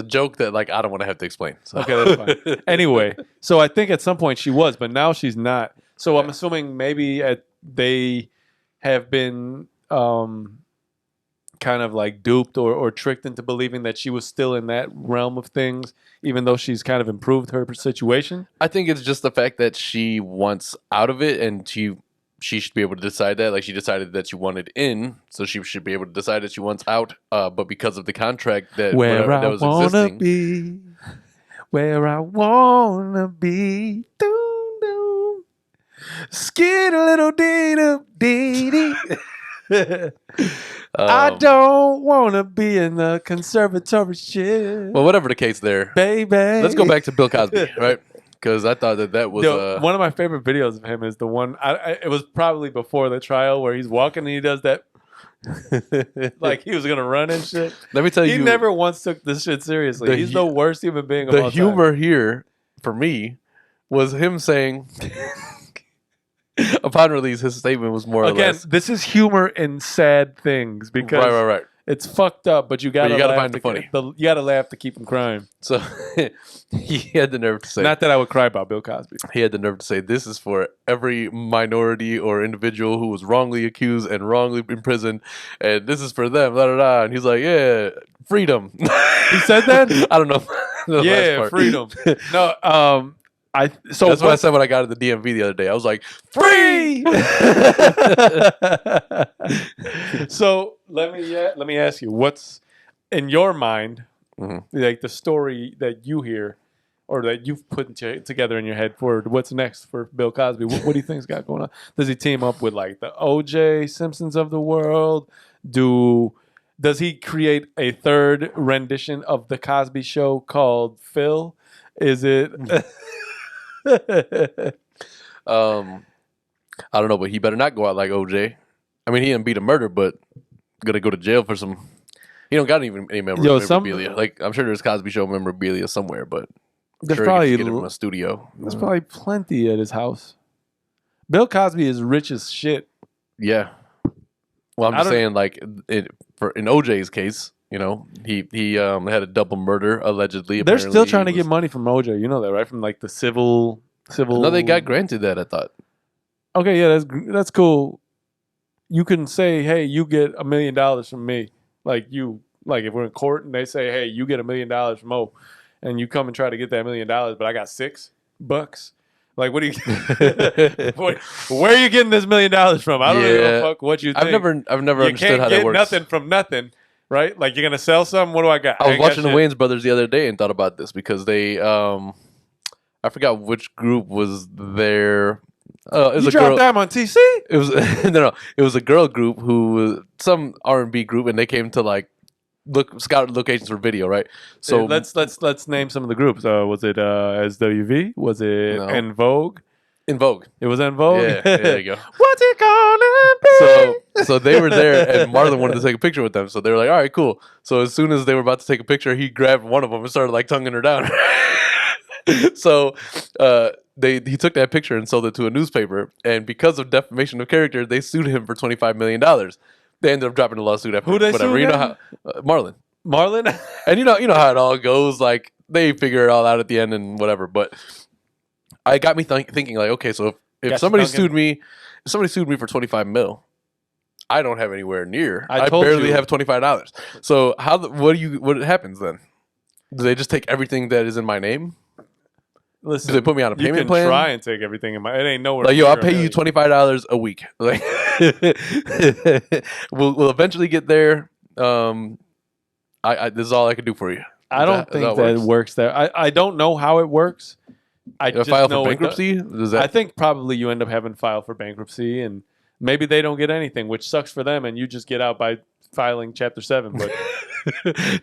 joke that like I don't want to have to explain. So. Okay, that's fine. Anyway, so I think at some point she was, but now she's not. So I'm assuming maybe they have been kind of like duped or tricked into believing that she was still in that realm of things, even though she's kind of improved her situation. I think it's just the fact that she wants out of it, and she should be able to decide that. Like she decided that she wanted in, so she should be able to decide that she wants out. But because of the contract that Where I was wanna existing, be, where I wanna be, doom doom, skid a little dee dee. I don't wanna be in the conservatorship. well, whatever the case there, baby. let's go back to Bill Cosby, right? Because I thought that was one of my favorite videos of him is the one. It was probably before the trial where he's walking and he does that, like he was gonna run and shit. Let me tell you, he never once took this shit seriously. He's the worst human being of all the time. humor here for me was him saying, upon release, his statement was more or Again, less. this is humor in sad things because Right. it's fucked up, but you gotta find it funny. You gotta laugh to keep him crying. So he had the nerve to say, Not that I would cry about Bill Cosby. he had the nerve to say, this is for every minority or individual who was wrongly accused and wrongly imprisoned, and this is for them, da da da. And he's like, yeah, freedom. He said that? I don't know. The last part. Freedom. No, so that's what I said when I got at the DMV the other day. I was like, free. So let me ask you, what's in your mind, like the story that you hear or that you've put together in your head for what's next for Bill Cosby? What do you think's got going on? Does he team up with like the O.J. Simpsons of the world? Does he create a third rendition of the Cosby Show called Phil? Is it? I don't know, but he better not go out like OJ. I mean, he didn't beat a murder, but gonna go to jail for some. He don't got any memorabilia. Like I'm sure there's Cosby Show memorabilia somewhere, but there's sure probably he can get it from a studio. There's probably plenty at his house. Bill Cosby is rich as shit. Yeah. Well, I'm just saying, like in OJ's case, You know, he had a double murder allegedly. They're still Apparently, trying to he get was- money from OJ. You know that, right? From like the civil. No, they got granted that. I thought. Okay, yeah, that's cool. You can say, hey, you get $1 million from me. Like if we're in court and they say, hey, you get $1 million from O, and you come and try to get that $1 million, but I got $6. Like, what do you? Where are you getting this $1 million from? I don't give a fuck what you think. I've never You understood can't how get that works. nothing from nothing, right? Like you're gonna sell something. What do I got? I was ain't got watching the shit. Wayans brothers the other day and thought about this because they I forgot which group was there. It was You a dropped girl. that on TC? It was no. It was a girl group who was some R&B group, and they came to like scout locations for video, right? So let's name some of the groups. Was it SWV? Was it No. En Vogue? In Vogue. It was En Vogue. Yeah, there you go. What's it gonna be? So they were there, and Marlon wanted to take a picture with them. So they were like, "All right, cool." So as soon as they were about to take a picture, he grabbed one of them and started like tonguing her down. So he took that picture and sold it to a newspaper, and because of defamation of character, they sued him for $25 million. They ended up dropping the lawsuit after Who they whatever. sued You know again? how Marlon, Marlon. and you know how it all goes. Like they figure it all out at the end and whatever. But I got me thinking like, okay, so if Got you somebody thinking. sued me for 25 mil, I don't have anywhere near. I I told barely you. have $25. So what happens then? Do they just take everything that is in my name? Listen, Do they put me on a you payment can plan? try and take everything in my. It ain't nowhere. Like, yo, near I'll a pay you million. $25 a week. Like, we'll eventually get there. This is all I can do for you. I don't think that works there. I don't know how it works. I You just file know for it does. bankruptcy? Does I that think probably you end up having to file for bankruptcy, and maybe they don't get anything, which sucks for them, and you just get out by filing Chapter 7. But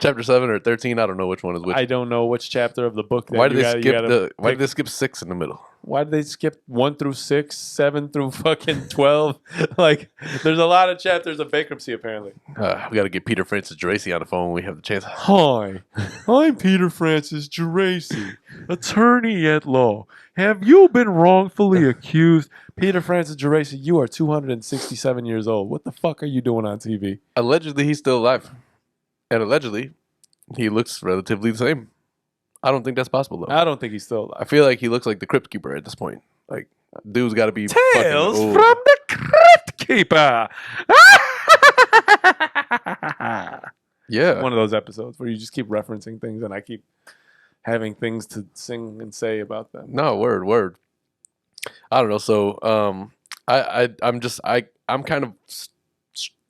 Chapter 7 or 13? I don't know which one is which. I don't know which chapter of the book. That Why did you they gotta- you skip gotta Why pick. did they skip 6 in the middle? Why did they skip 1 through 6, 7 through fucking 12? Like, there's a lot of chapters of bankruptcy apparently. We got to get Peter Francis Geraci on the phone when we have the chance. Hi, I'm Peter Francis Geraci, attorney at law. Have you been wrongfully accused? Peter Francis Geraci, you are 267 years old. What the fuck are you doing on TV? Allegedly, he's still alive, and allegedly, he looks relatively the same. I don't think that's possible though. I don't think he's still I alive. feel like he looks like the Crypt Keeper at this point. Like, dude's got to be Tales fucking old. from the Crypt Keeper. Yeah. One of those episodes where you just keep referencing things and I keep having things to sing and say about them. No, word. I don't know. So, I'm kind of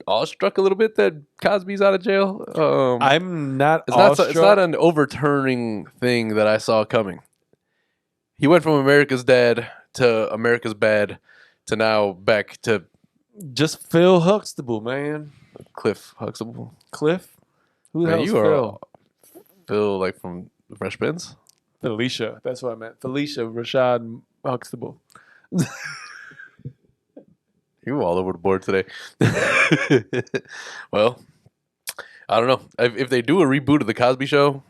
awestruck a little bit that Cosby's out of jail. I'm not It's not an overturning thing that I saw coming. He went from America's Dad to America's Bad to now back to just Phil Huxtable, man. Cliff Huxtable. Cliff? Who the Man, hell's you are Phil? Phil, like from the Fresh Prince. Felicia. That's what I meant. Felicia Rashad Huxtable. You were all over the board today. Well, I don't know. If they do a reboot of the Cosby Show,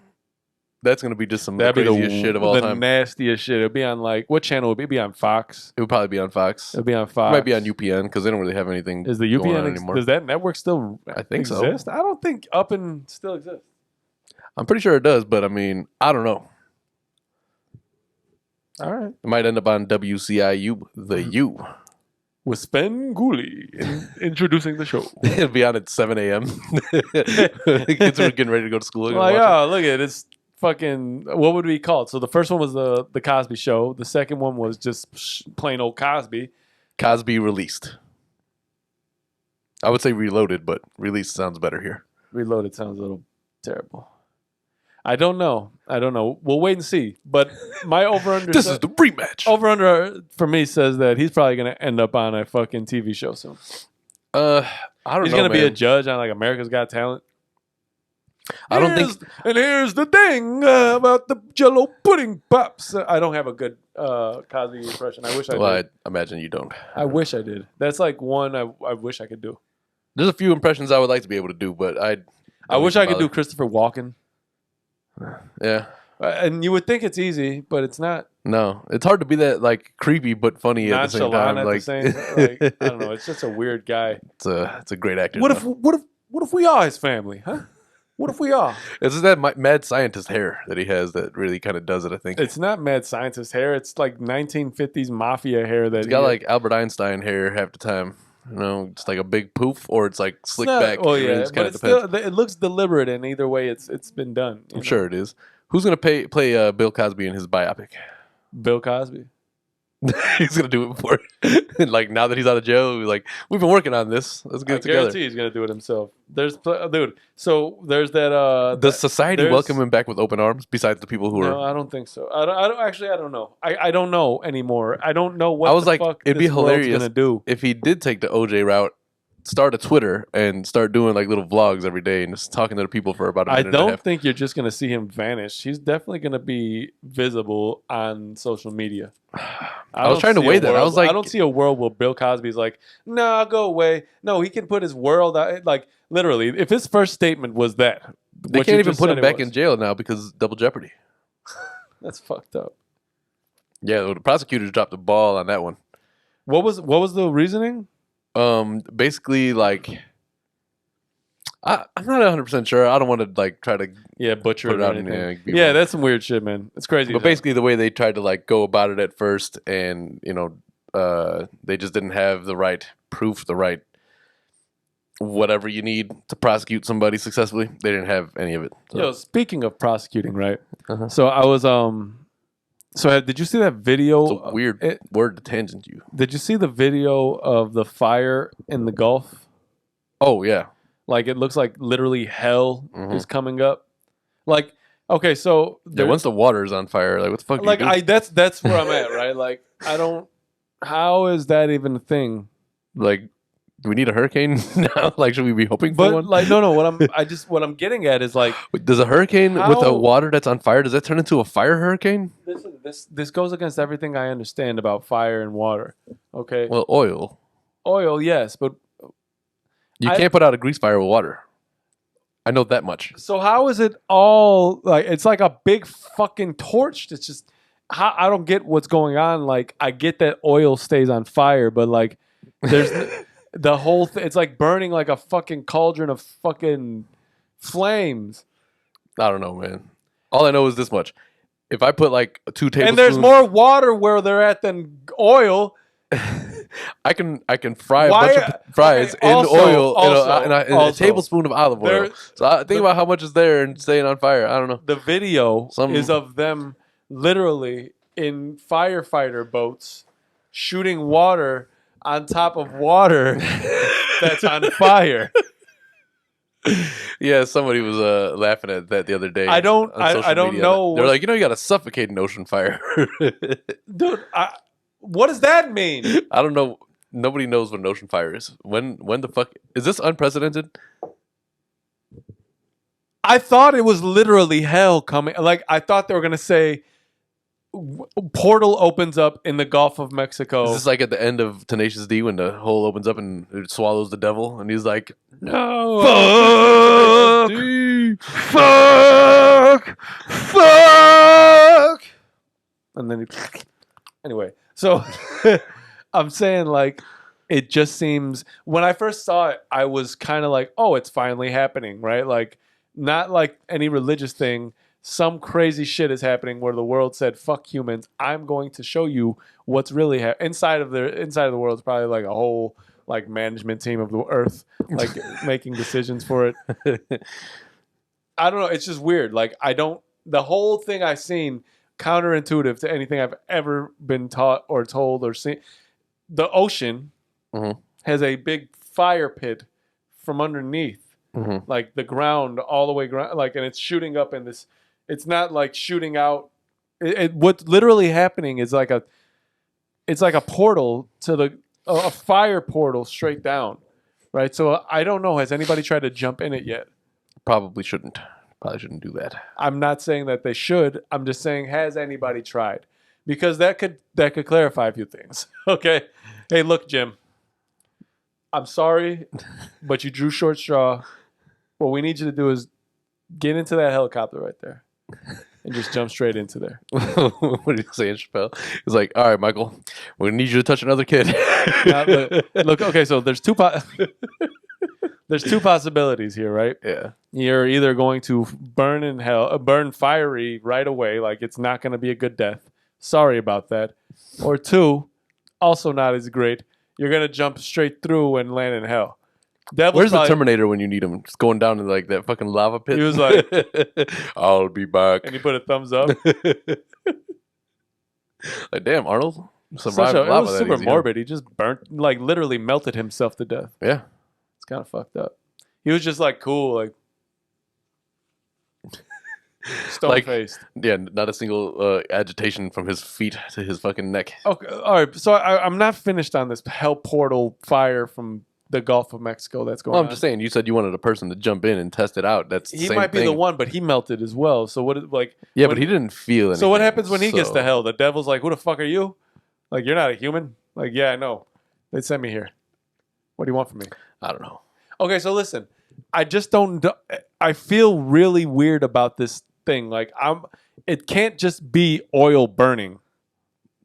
that's going to be just some of the That'd be craziest shit of all the time. nastiest shit. It'd be on like, what channel would it be? It'd be on Fox. It would probably be on Fox. It'd be on It Fox. might be on UPN because they don't really have anything Is the going on UPN anymore. does that network still I think so. exist? I don't think Up and still exists. I'm pretty sure it does, but I mean, I don't know. All right. It might end up on WCIU, the U. With Spen Gooley introducing the show. It'll be on at 7 a.m. Kids are getting ready to go to school. They're gonna Like, watch it. oh, look at it. It's fucking, what would we call it? So the first one was the Cosby Show. The second one was just plain old Cosby. Cosby released. I would say reloaded, but released sounds better here. Reloaded sounds a little terrible. I don't know. We'll wait and see. But my over-under... This is the rematch. Over-under for me says that he's probably going to end up on a fucking TV show soon. I don't He's know, going to be a man. judge on like America's Got Talent. I don't think... And here's the thing about the Jello pudding pops. I don't have a good Cosby impression. I wish I Well, did. I imagine you don't. I wish I did. That's like one I wish I could do. There's a few impressions I would like to be able to do, but I wish I could do Christopher Walken. Yeah. And you would think it's easy, but it's not. No, it's hard to be that like creepy but funny at the same time. Nonchalant at Like, the same. Like, I don't know. It's just a weird guy. it's a great actor. What though. if we are his family, huh? What if we are? This is that mad scientist hair that he has that really kind of does it, I think. It's not mad scientist hair. It's like 1950s mafia hair that He's got like Albert Einstein hair half the time. You know, just like a big poof, or it's like it's slick not, back. well, It really yeah, just but kind of it's depends. still it looks deliberate, and either way, it's been done. I'm sure it is. Who's gonna play Bill Cosby in his biopic? Bill Cosby. He's gonna do it before, like now that he's out of jail. Like we've been working on this. Let's get I it together. guarantee he's gonna do it himself. Dude. So there's that. Does society there's- welcome him back with open arms? Besides the people who No, are, I don't think so. I don't actually. I don't know. I don't know anymore. I don't know what I was the like, fuck it'd be this world's hilarious gonna do. if he did take the OJ route, start a Twitter and start doing like little vlogs every day and just talking to the people for about a I minute and a don't half. think you're just gonna see him vanish. He's definitely gonna be visible on social media. I was don't trying to see weigh a that. I world- was like- I don't see a world where Bill Cosby's like, "Nah, go away." No, he can put his world out. Like literally, if his first statement was that, They what you can't even just put said him it back was, in jail now because double jeopardy. That's fucked up. Yeah, well, the prosecutors dropped the ball on that one. What was the reasoning? Basically, like, I'm not 100% sure. I don't want to like try to, Yeah, butcher Put it it or out in anything. the- Yeah, that's some weird shit, man. It's crazy. but basically the way they tried to like go about it at first, and they just didn't have the right proof, the right whatever you need to prosecute somebody successfully. They didn't have any of it. So. Yo, speaking of prosecuting, right? Uh-huh. So I was did you see that video? It's a weird it- word to tangent you. Did you see the video of the fire in the Gulf? Oh yeah, Like it looks like literally hell Mhm. is coming up. Like okay, so yeah. Once the water is on fire, like what the fuck? like do you do? that's where I'm at, right? Like I don't. How is that even a thing? Like, do we need a hurricane now? Like, should we be hoping for But one? like no, what I'm getting at is like Wait, does a hurricane with How- the water that's on fire, does that turn into a fire hurricane? this goes against everything I understand about fire and water. Okay, Well, oil. oil, yes, but You I- can't put out a grease fire with water. I know that much. so how is it all like? It's like a big fucking torch. It's just I don't get what's going on. Like I get that oil stays on fire, but like there's the whole thing. It's like burning like a fucking cauldron of fucking flames. I don't know, man. All I know is this much. If I put like 2 tablespoons, And there's more water where they're at than oil. I can fry a Why- bunch of fries okay, in also- oil also- and a also, tablespoon of olive oil. there- So I think about how much is there and staying on fire. I don't know. The video Some- is of them literally in firefighter boats shooting water on top of water that's on fire. Yeah, somebody was laughing at that the other day. I don't- on I- social I don't media. know They're what- like, you got to suffocate an ocean fire. Dude, what does that mean? I don't know. Nobody knows what an ocean fire is. When the fuck is this unprecedented? I thought it was literally hell coming. Like I thought they were gonna say portal opens up in the Gulf of Mexico. Is this like at the end of Tenacious D when the hole opens up and it swallows the devil and he's like, no, fuck. And then anyway, so I'm saying like it just seems when I first saw it, I was kind of like, oh, it's finally happening, right? Like not like any religious thing. Some crazy shit is happening where the world said, "Fuck humans! I'm going to show you what's really inside of the world." Is probably like a whole like management team of the Earth, like making decisions for it. I don't know. It's just weird. Like I don't. The whole thing I've seen counterintuitive to anything I've ever been taught or told or seen. The ocean Mhm. has a big fire pit from underneath, Mhm. like the ground all the way ground, like, and it's shooting up in this. It's not like shooting out. What's literally happening is like it's like a portal to a fire portal straight down, right? So I don't know. Has anybody tried to jump in it yet? Probably shouldn't do that. I'm not saying that they should. I'm just saying, has anybody tried? Because that could clarify a few things. Okay. Hey, look, Jim. I'm sorry, but you drew short straw. What we need you to do is get into that helicopter right there and just jump straight into there. What are you saying, Chappelle? He's like, all right, Michael, We need you to touch another kid. Look, okay, so there's there's two possibilities here, right? Yeah. You're either going to burn in hell, burn fiery right away, like it's not going to be a good death. Sorry about that. Or two, also not as great. You're going to jump straight through and land in hell. Where's the Terminator when you need him? Just going down in like that fucking lava pit. He was like, "I'll be back," and he put a thumbs up. Like, damn, Arnold It was super morbid. He just burnt, like literally melted himself to death. Yeah, it's kind of fucked up. He was just like cool, like stone faced. Yeah, not a single agitation from his feet to his fucking neck. Okay, all right. So I'm not finished on this hell portal fire from the Gulf of Mexico that's going on. I'm just saying, you said you wanted a person to jump in and test it out. That's he might be the one, but he melted as well. So what? Like, yeah, but he didn't feel anything. So what happens when he gets to hell? The devil's like, "Who the fuck are you? Like, you're not a human." Like, yeah, I know. They sent me here. What do you want from me? I don't know. Okay, so listen, I just don't. I feel really weird about this thing. Like, it can't just be oil burning.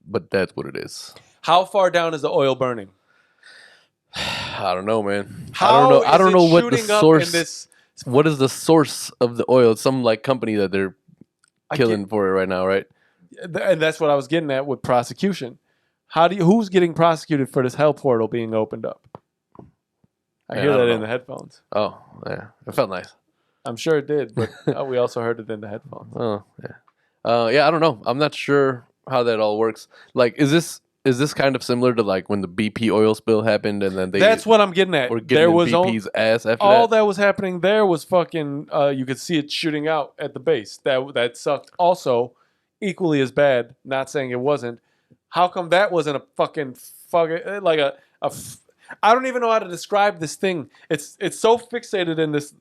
But that's what it is. How far down is the oil burning? I don't know, man. I don't know what the source. What is the source of the oil? It's some like company that they're killing for it right now, right? And that's what I was getting at with prosecution. Who's getting prosecuted for this hell portal being opened up? I hear that in the headphones. Oh, yeah, it felt nice. I'm sure it did, but we also heard it in the headphones. Oh, yeah. Yeah, I don't know. I'm not sure how that all works. Like, is this kind of similar to like when the BP oil spill happened and then that's what I'm getting at. There was BP's ass after all that was happening there was fucking. You could see it shooting out at the base. That sucked. Also, equally as bad. Not saying it wasn't. How come that wasn't a fucking like a I don't even know how to describe this thing. It's so fixated in this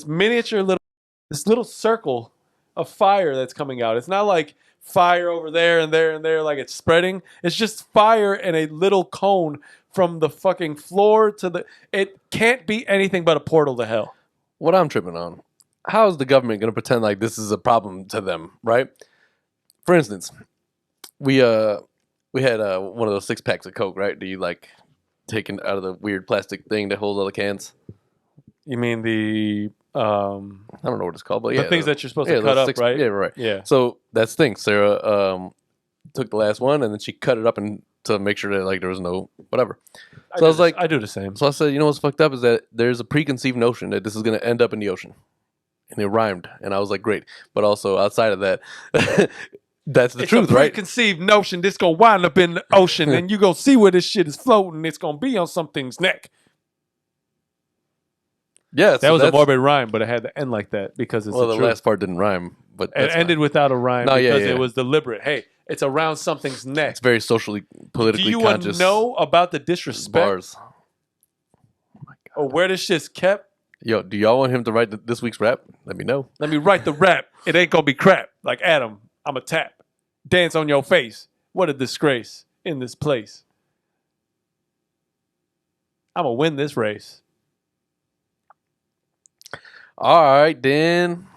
miniature little circle of fire that's coming out. It's not like fire over there and there and there like it's spreading. It's just fire in a little cone from the fucking floor to the. It can't be anything but a portal to hell. What I'm tripping on. How is the government going to pretend like this is a problem to them, right? For instance, we had one of those 6 packs of Coke, right? Do you like take it out of the weird plastic thing that holds all the cans? You mean the I don't know what it's called, but the things that you're supposed to cut up, right? Yeah, right. Yeah. So that's the thing. Sarah took the last one and then she cut it up and to make sure that like there was no whatever. So I was like, I do the same. So I said, you know what's fucked up is that there's a preconceived notion that this is going to end up in the ocean, and it rhymed. And I was like, great. But also outside of that, that's the truth, right? It's a preconceived notion. This gonna wind up in the ocean, and you gonna see where this shit is floating. It's gonna be on something's neck. Yeah, that was a morbid rhyme, but it had to end like that because it's the last part didn't rhyme, but it ended without a rhyme because it was deliberate. Hey, it's around something's neck. It's very socially, politically conscious. Do you know about the disrespect? Bars. Oh my God. Or where this shit's kept? Yo, do y'all want him to write this week's rap? Let me know. Let me write the rap. It ain't gonna be crap. Like Adam, I'm a tap. Dance on your face. What a disgrace in this place. I'm gonna win this race. All right, then.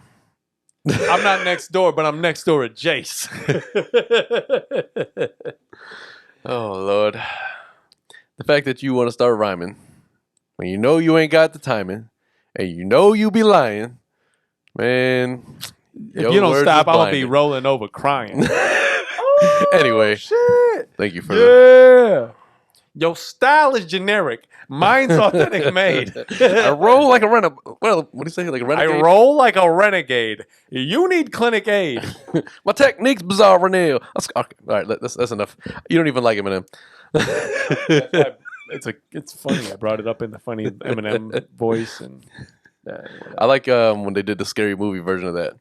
I'm not next door, but I'm next door at Jace. Oh, Lord. The fact that you want to start rhyming when you know you ain't got the timing and you know you be lying, man. If you don't stop, I'm going to be rolling over crying. Anyway, shit. Thank you for that. Your style is generic. Mine's authentic made. I roll like a renegade. Well, what do you say? Like a renegade? I roll like a renegade. You need clinic aid. My technique's bizarre, Renee. Okay. All right, that's enough. You don't even like Eminem. It's funny. I brought it up in the funny Eminem voice, and I like when they did the Scary Movie version of that.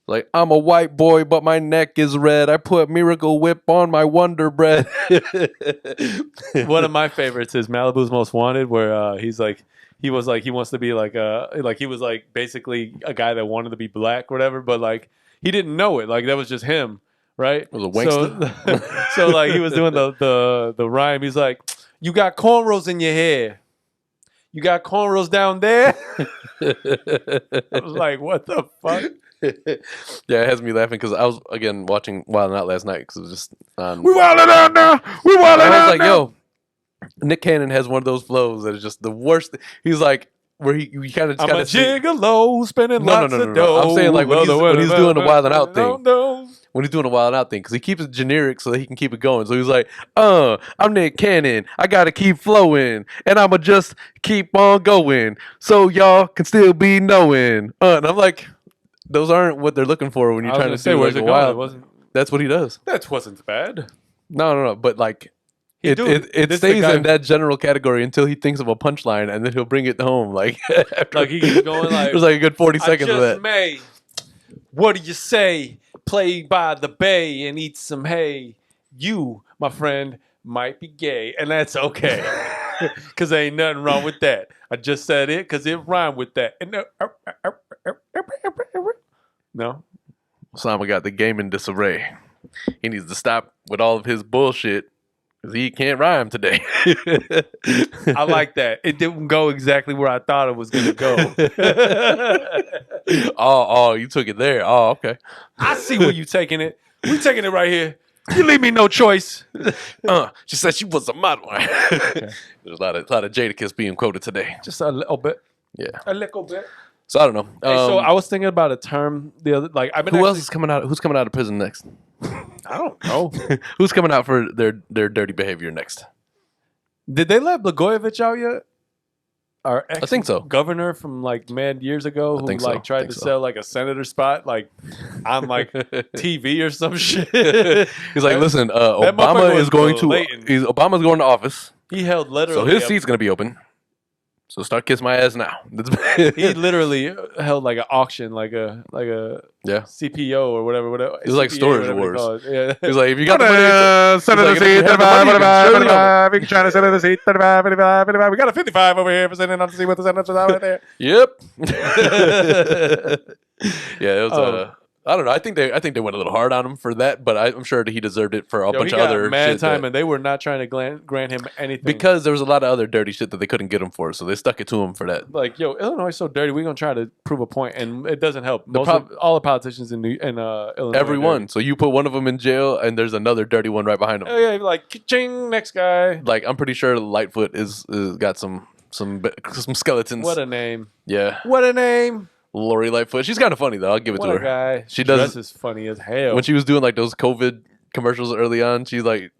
Like, I'm a white boy, but my neck is red. I put Miracle Whip on my Wonder Bread. One of my favorites is Malibu's Most Wanted, where he wants to be he was like basically a guy that wanted to be black or whatever, but like he didn't know it. Like that was just him, right? It was a wankster. So like he was doing the rhyme. He's like, you got cornrows in your hair. You got cornrows down there. I was like, what the fuck? Yeah, it has me laughing because I was again watching Wild 'N Out last night because it was just on. We wildin' out now. We wildin' And I was out like, now. yo, Nick Cannon has one of those flows that is just the worst. He's like, where he you kind of I'm a see. gigolo spending lots of dough. I'm saying like when he's doing the Wild 'N Out thing. No. When he's doing a Wild 'N Out thing, because he keeps it generic so that he can keep it going. So he's like, I'm Nick Cannon. I gotta keep flowing, and I'ma just keep on going, so y'all can still be knowing. And I'm like, those aren't what they're looking for when you're trying to say, do where's like it a going? wild. It wasn't. That's what he does. That wasn't bad. No. But like, it this stays the guy- in that general category until he thinks of a punchline, and then he'll bring it home. Like, Like he keeps going like there's like a good 40 seconds I of just that. may. What do you say? Play by the bay and eat some hay. You, my friend, might be gay, and that's okay. Because there ain't nothing wrong with that. I just said it because it rhymed with that. And no. Osama got the game in disarray. He needs to stop with all of his bullshit because he can't rhyme today. I like that. It didn't go exactly where I thought it was going to go. Oh, you took it there. Oh, okay. I see where you taking it. We taking it right here. You leave me no choice. She said she was a model. Okay. There's a lot of Jadakiss being quoted today. Just a little bit. Yeah. A little bit. So I don't know. Hey, so I was thinking about a term the other, like I've been. Who else is coming out? Who's coming out of prison next? I don't know. Who's coming out for their dirty behavior next? Did they let Blagojevich out yet? Our ex I think so. Governor from like mad years ago who think so. like tried to sell like a senator spot like on like TV or some shit. He's like, listen, motherfucker Obama was is going blatant. Obama's going to office, He held so literally. his seat's going to be open. So start kissing my ass now. He literally held like an auction, like a Yeah. CPO or whatever. It was like CPA, Storage whatever they Wars. call it. Yeah. He's like, if you got the money, Senator like, if seat, you have the money, you can surely own it. We can try to Senator seat, 35, 55, 55. We got a 55 over here for sending out to see what the Senator's out there. Yep. Yeah, it was. I don't know. I think they went a little hard on him for that, but I'm sure that he deserved it for a bunch He of got other mad shit time, that- and they were not trying to grant him anything. because there was a lot of other dirty shit that they couldn't get him for, so they stuck it to him for that. like, yo, Illinois is so dirty. We're gonna try to prove a point, and it doesn't help. prob- All the politicians in Illinois, Everyone. So you put one of them in jail, and there's another dirty one right behind him. Oh yeah, like ching, next guy. Like I'm pretty sure Lightfoot is got some skeletons. What a name! Yeah, What a name! Lori Lightfoot. She's kind of funny though. I'll give it What to a her. guy! She does- dresses funny as hell. When she was doing like those COVID commercials early on, she's like,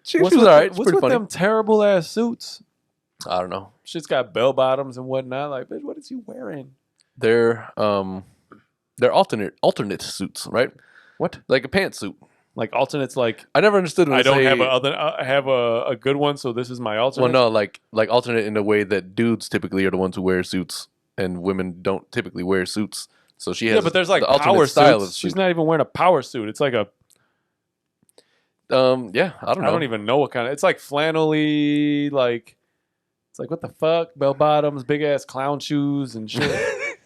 she was with all right. It's what's pretty with funny. them terrible ass suits? I don't know. Shit's got bell bottoms and whatnot. Like, bitch, what is you wearing? They're alternate suits, right? What? Like a pantsuit. Like alternates? Like I never understood when I they don't say, have a good one, so this is my alternate. well, no, like alternate in the way that dudes typically are the ones who wear suits, and women don't typically wear suits. So she has Yeah, but there's like the alternate power style suits. of She's suit. not even wearing a power suit. It's like a Yeah, I don't know. I don't even know what kind of. It's like flannelly, like it's like what the fuck? Bell bottoms, big ass clown shoes and shit. What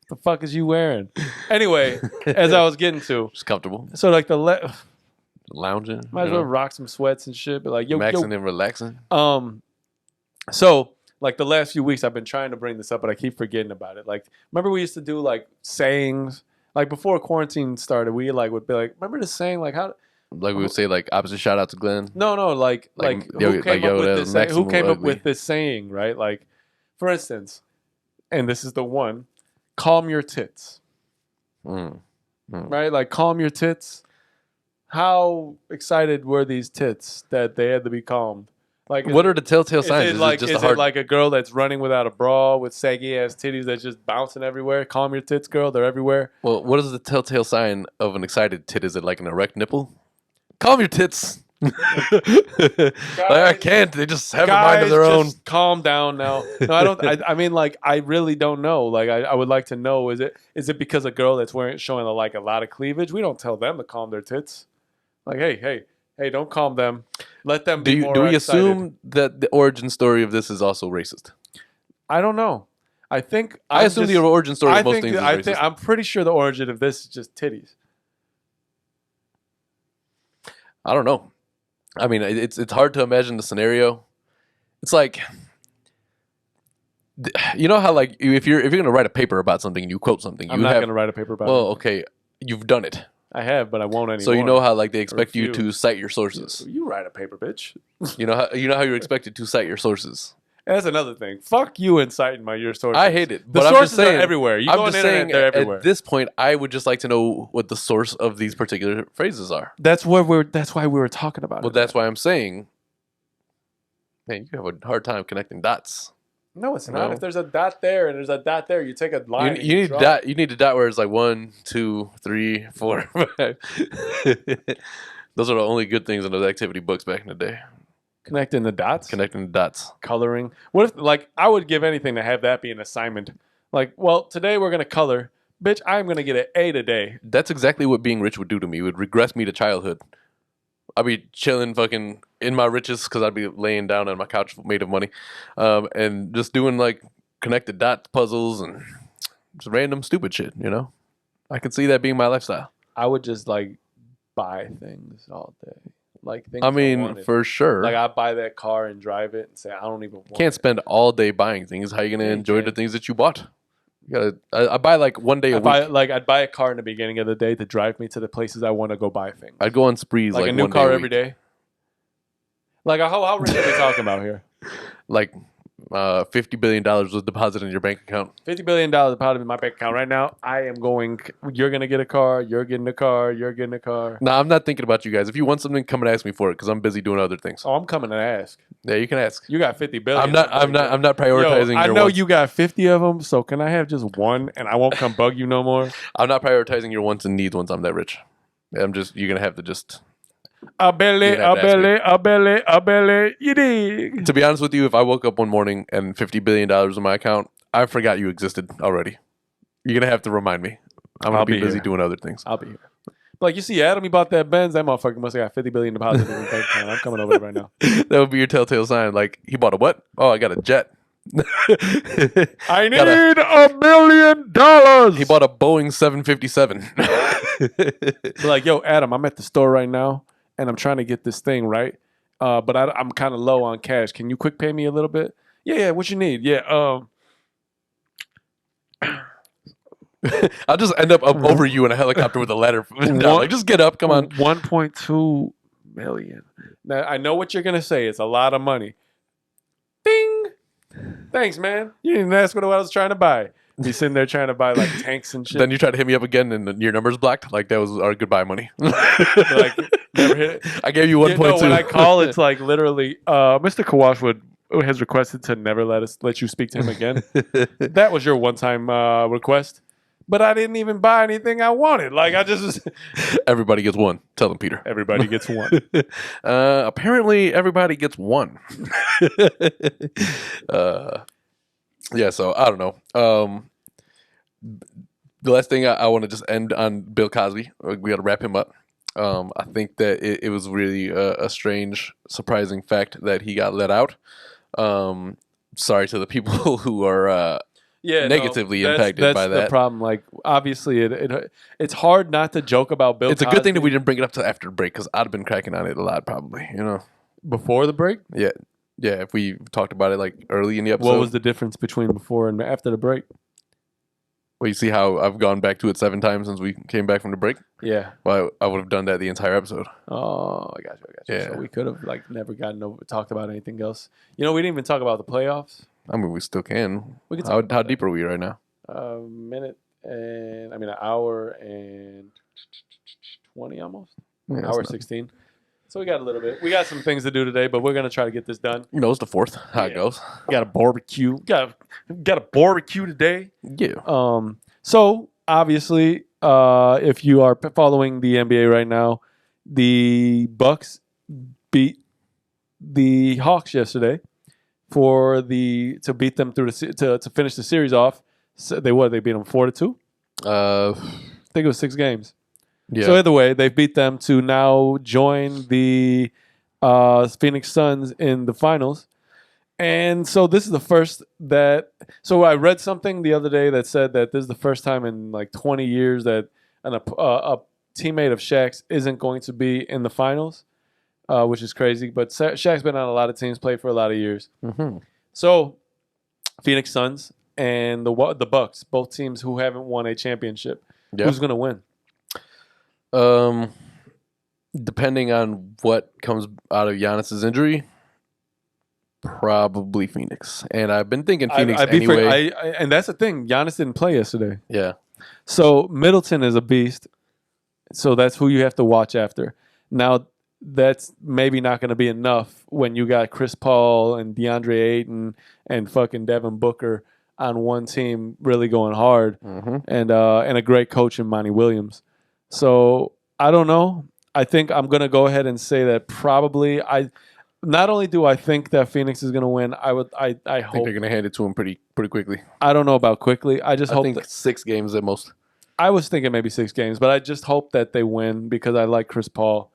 the fuck is you wearing? Anyway, as I was getting to, Just comfortable, so like lounging, might as well rock some sweats and shit. But like maxing and relaxing. So like the last few weeks I've been trying to bring this up, but I keep forgetting about it. Like remember we used to do like sayings, like before quarantine started. We like would be like, remember the saying like how. Like we would say, like opposite shout out to Glenn. No, like who came up with this saying? Who came up with this saying, right? Like, for instance, and this is the one, calm your tits. Right? Like calm your tits. How excited were these tits that they had to be calmed? Like What are the telltale signs? Is it like a girl that's running without a bra with saggy ass titties that's just bouncing everywhere? Calm your tits, girl. They're everywhere. Well, what is the telltale sign of an excited tit? Is it like an erect nipple? Calm your tits. Like, I can't. They just have a mind of their own. Just calm down now. No, I don't. I mean, like, I really don't know. Like, I would like to know. Is it because a girl that's showing like a lot of cleavage? We don't tell them to calm their tits. Like, hey, don't calm them. Let them be more Do we excited. assume that the origin story of this is also racist? I don't know. I think I assume the origin story of most things is racist. I'm pretty sure the origin of this is just titties. I don't know. I mean, it's hard to imagine the scenario. It's like You know how like if you're gonna write a paper about something and you quote something, I'm you not have gonna write a paper about well, it. okay, you've done it, I have, but I won't anymore. so you know how like they expect you Refuse. to cite your sources. You write a paper, bitch. You know how you're expected to cite your sources. That's another thing. Fuck you inciting your sources. I hate it, The but I'm just sources saying, are everywhere. You I'm go on just the internet, saying they're everywhere. at this point, I would just like to know what the source of these particular phrases are. That's why we were talking about Well, it. that's why I'm saying, man, you have a hard time connecting dots. No, it's not. No. If there's a dot there and there's a dot there, you take a line. You need dot. You need a dot where it's like 1, 2, 3, 4, 5. Those are the only good things in those activity books back in the day. Connecting the dots. Connecting the dots. Coloring. What if, like, I would give anything to have that be an assignment. Like, well, today we're gonna color. Bitch, I'm gonna get an A today. That's exactly what being rich would do to me. It would regress me to childhood. I'd be chilling fucking in my riches because I'd be laying down on my couch made of money and just doing like connected dot puzzles and just random stupid shit, you know? I could see that being my lifestyle. I would just like buy things all day. Like things I mean, wanted. for sure. Like I buy that car and drive it and say I don't even want Can't it. spend all day buying things. How are you gonna Yeah, you enjoy can. the things that you bought? You gotta. I buy like one day a week. I'd buy a car in the beginning of the day to drive me to the places I want to go buy things. I'd go on sprees like like a new one car day a every week. day. Like how rich are we talking about here? Like $50 billion was deposited in your bank account. $50 billion deposited in my bank account right now. I am going. You're gonna get a car. You're getting a car. You're getting a car. Nah, I'm not thinking about you guys. If you want something, come and ask me for it because I'm busy doing other things. Oh, I'm coming to ask. Yeah, you can ask. You got 50 billion. I'm not prioritizing. Yo, I your know wants. you got 50 of them. So can I have just one and I won't come bug you no more? I'm not prioritizing your wants and needs once I'm that rich. I'm just. You're gonna have to just. A belly, You'd have a to ask me. belly, a belly, a belly. You dig? To be honest with you, if I woke up one morning and $50 billion in my account, I forgot you existed already. You're gonna have to remind me. I'm gonna I'll be be busy here. doing other things. I'll be here. Like you see, Adam, he bought that Benz. That motherfucker must have got 50 billion deposited in his bank account. I'm coming over there right now. That would be your telltale sign. Like he bought a what? Oh, I got a jet. I need Got $1 million. He bought a Boeing 757. Be like, yo, Adam, I'm at the store right now, and I'm trying to get this thing right, but I'm kind of low on cash. Can you quick pay me a little bit? Yeah. What you need? Yeah. I'll just end up over you in a helicopter with a ladder. Like, just get up. Come on. 1.2 million. Now I know what you're gonna say. It's a lot of money. Ding. Thanks, man. You didn't ask what I was trying to buy. Be sitting there trying to buy like tanks and shit. Then you try to hit me up again and your number's blocked. Like that was our goodbye money. Like never hit it. I gave you 1.2. No, when I call, it's like literally, Mr. Kawash has requested to never let you speak to him again. That was your one-time request, but I didn't even buy anything I wanted. Like I just Everybody gets one. Tell them, Peter. everybody gets one. Apparently, everybody gets one. Yeah, so I don't know. The last thing I want to just end on Bill Cosby. We got to wrap him up. I think that it was really a strange, surprising fact that he got let out. Sorry to the people who are negatively impacted that's by the that. problem. Like obviously, it's hard not to joke about Bill. It's a Cosby good thing that we didn't bring it up till after the break because I'd have been cracking on it a lot probably. You know. before the break. Yeah. If we talked about it like early in the episode. What was the difference between before and after the break? Well, you see how I've gone back to it 7 times since we came back from the break? Yeah. Well, I would have done that the entire episode. Oh, I got you. Yeah. So we could have like never talked about anything else. You know, we didn't even talk about the playoffs. I mean, we still can. We can How talk about deep are we right now? an hour and 20 almost. Yeah, that's Hour not- 16. So we got a little bit. We got some things to do today, but we're gonna try to get this done. You know, it's the 4th. How it Yeah. goes. We got a barbecue. Got a barbecue today. Yeah. So obviously, if you are following the NBA right now, the Bucks beat the Hawks yesterday to beat them through to finish the series off. So they beat them 4-2. I think it was 6 games. Yeah. So either way, they beat them to now join the Phoenix Suns in the finals. And so this is the first so I read something the other day that said that this is the first time in like 20 years that a teammate of Shaq's isn't going to be in the finals, which is crazy. But Shaq's been on a lot of teams, played for a lot of years. Mm-hmm. So Phoenix Suns and the Bucks, both teams who haven't won a championship. Yeah. Who's going to win? Depending on what comes out of Giannis's injury, probably Phoenix. And I've been thinking Phoenix anyway. And that's the thing. Giannis didn't play yesterday. Yeah. So Middleton is a beast. So that's who you have to watch after. Now, that's maybe not going to be enough when you got Chris Paul and DeAndre Ayton and fucking Devin Booker on one team really going hard, and a great coach in Monty Williams. So I don't know. I think I'm going to go ahead and say that probably not only do I think that Phoenix is going to win, I hope think they're going to hand it to him pretty quickly. I don't know about quickly. I think 6 games at most. I was thinking maybe 6 games, but I just hope that they win because I like Chris Paul.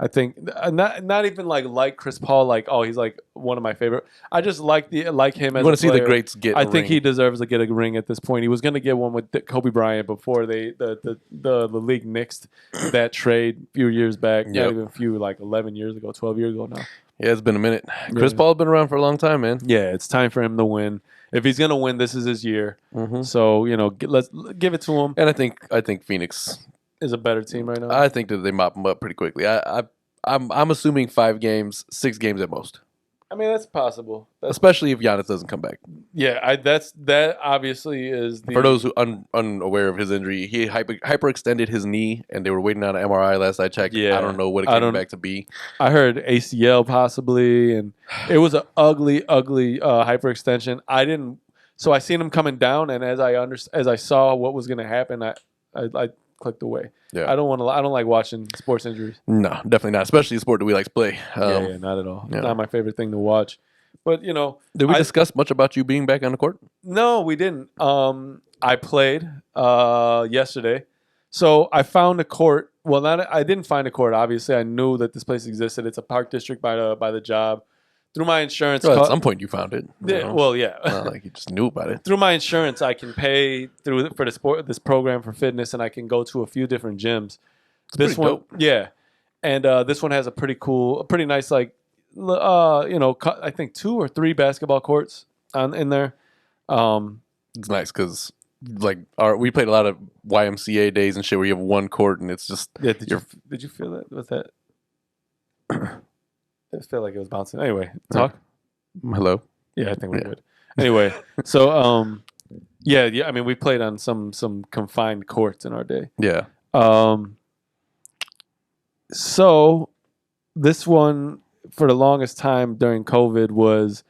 I think not even like Chris Paul, like, oh, he's like one of my favorite. I just like him as a player. You want to see the greats get I think he deserves to get a ring at this point. He was going to get one with Kobe Bryant before the league nixed that trade a few years back. Not even a few, like 11 years ago, 12 years ago now. Yeah, it's been a minute. Chris Paul's been around for a long time, man. Yeah, it's time for him to win. If he's going to win, this is his year. So, let's give it to him. And I think Phoenix is a better team right now. I think that they mop them up pretty quickly. I'm assuming 5 games, 6 games at most. I mean, that's possible. Especially if Giannis doesn't come back. Yeah, that obviously is for those who unaware of his injury. He hyperextended his knee, and they were waiting on an MRI last I checked. Yeah, I don't know what it came back to be. I heard ACL possibly, and it was an ugly hyperextension. So I seen him coming down, and as I saw what was going to happen, I clicked away. Yeah, I don't like watching sports injuries. No, definitely not. Especially a sport that we like to play. Yeah, not at all. Yeah. Not my favorite thing to watch. But did we discuss much about you being back on the court? No, we didn't. I played yesterday, so I found a court. Well, I didn't find a court. Obviously, I knew that this place existed. It's a park district by the job. Through my insurance, at some point you found it. Yeah, well, yeah. Not like you just knew about it. Through my insurance, I can pay for this program for fitness, and I can go to a few different gyms. This one, dope. Yeah, and this one has a pretty nice, like, I think 2 or 3 basketball courts in there. It's nice because we played a lot of YMCA days and shit where you have one court and it's just. Yeah, did you feel that with that? I just feel like it was bouncing. Anyway, talk. Hello. Yeah, I think we're good. Anyway, so yeah. I mean, we played on some confined courts in our day. Yeah. So this one for the longest time during COVID was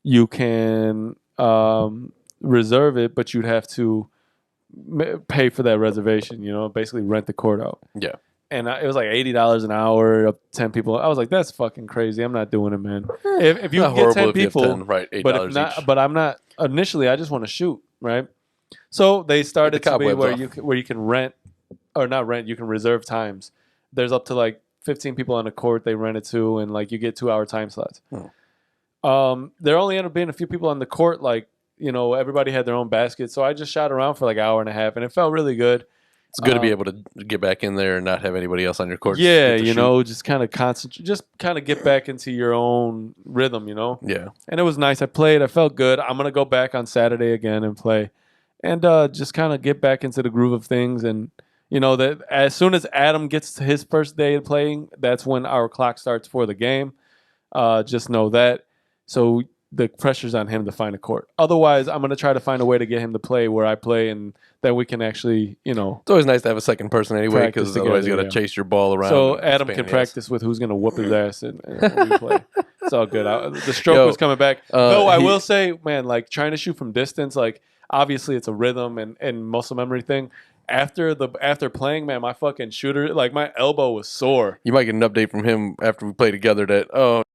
you can reserve it, but you'd have to pay for that reservation. Basically rent the court out. Yeah. And it was like $80 an hour, up to 10 people. I was like, that's fucking crazy. I'm not doing it, man. If you get 10 people, 10, right, $8 but if not, but I'm not. Initially, I just want to shoot, right? So they started to be where you can rent, or not rent. You can reserve times. There's up to like 15 people on the court. They rent it to, and like you get 2-hour time slots. There only ended up being a few people on the court. Like everybody had their own basket. So I just shot around for like an hour and a half, and it felt really good. It's good to be able to get back in there and not have anybody else on your court. Yeah, just kind of concentrate, just kind of get back into your own rhythm, Yeah. And it was nice. I played. I felt good. I'm going to go back on Saturday again and play. And just kind of get back into the groove of things. And, that as soon as Adam gets to his first day of playing, that's when our clock starts for the game. Just know that. So the pressure's on him to find a court. Otherwise, I'm going to try to find a way to get him to play where I play, and then we can actually, It's always nice to have a second person anyway, because otherwise you got to chase your ball around. So Adam can practice with who's going to whoop his ass and we play. It's all good. The stroke was coming back. Though I will say, man, like trying to shoot from distance, like obviously it's a rhythm and muscle memory thing. After playing, man, my fucking shooter, like my elbow was sore. You might get an update from him after we play together that,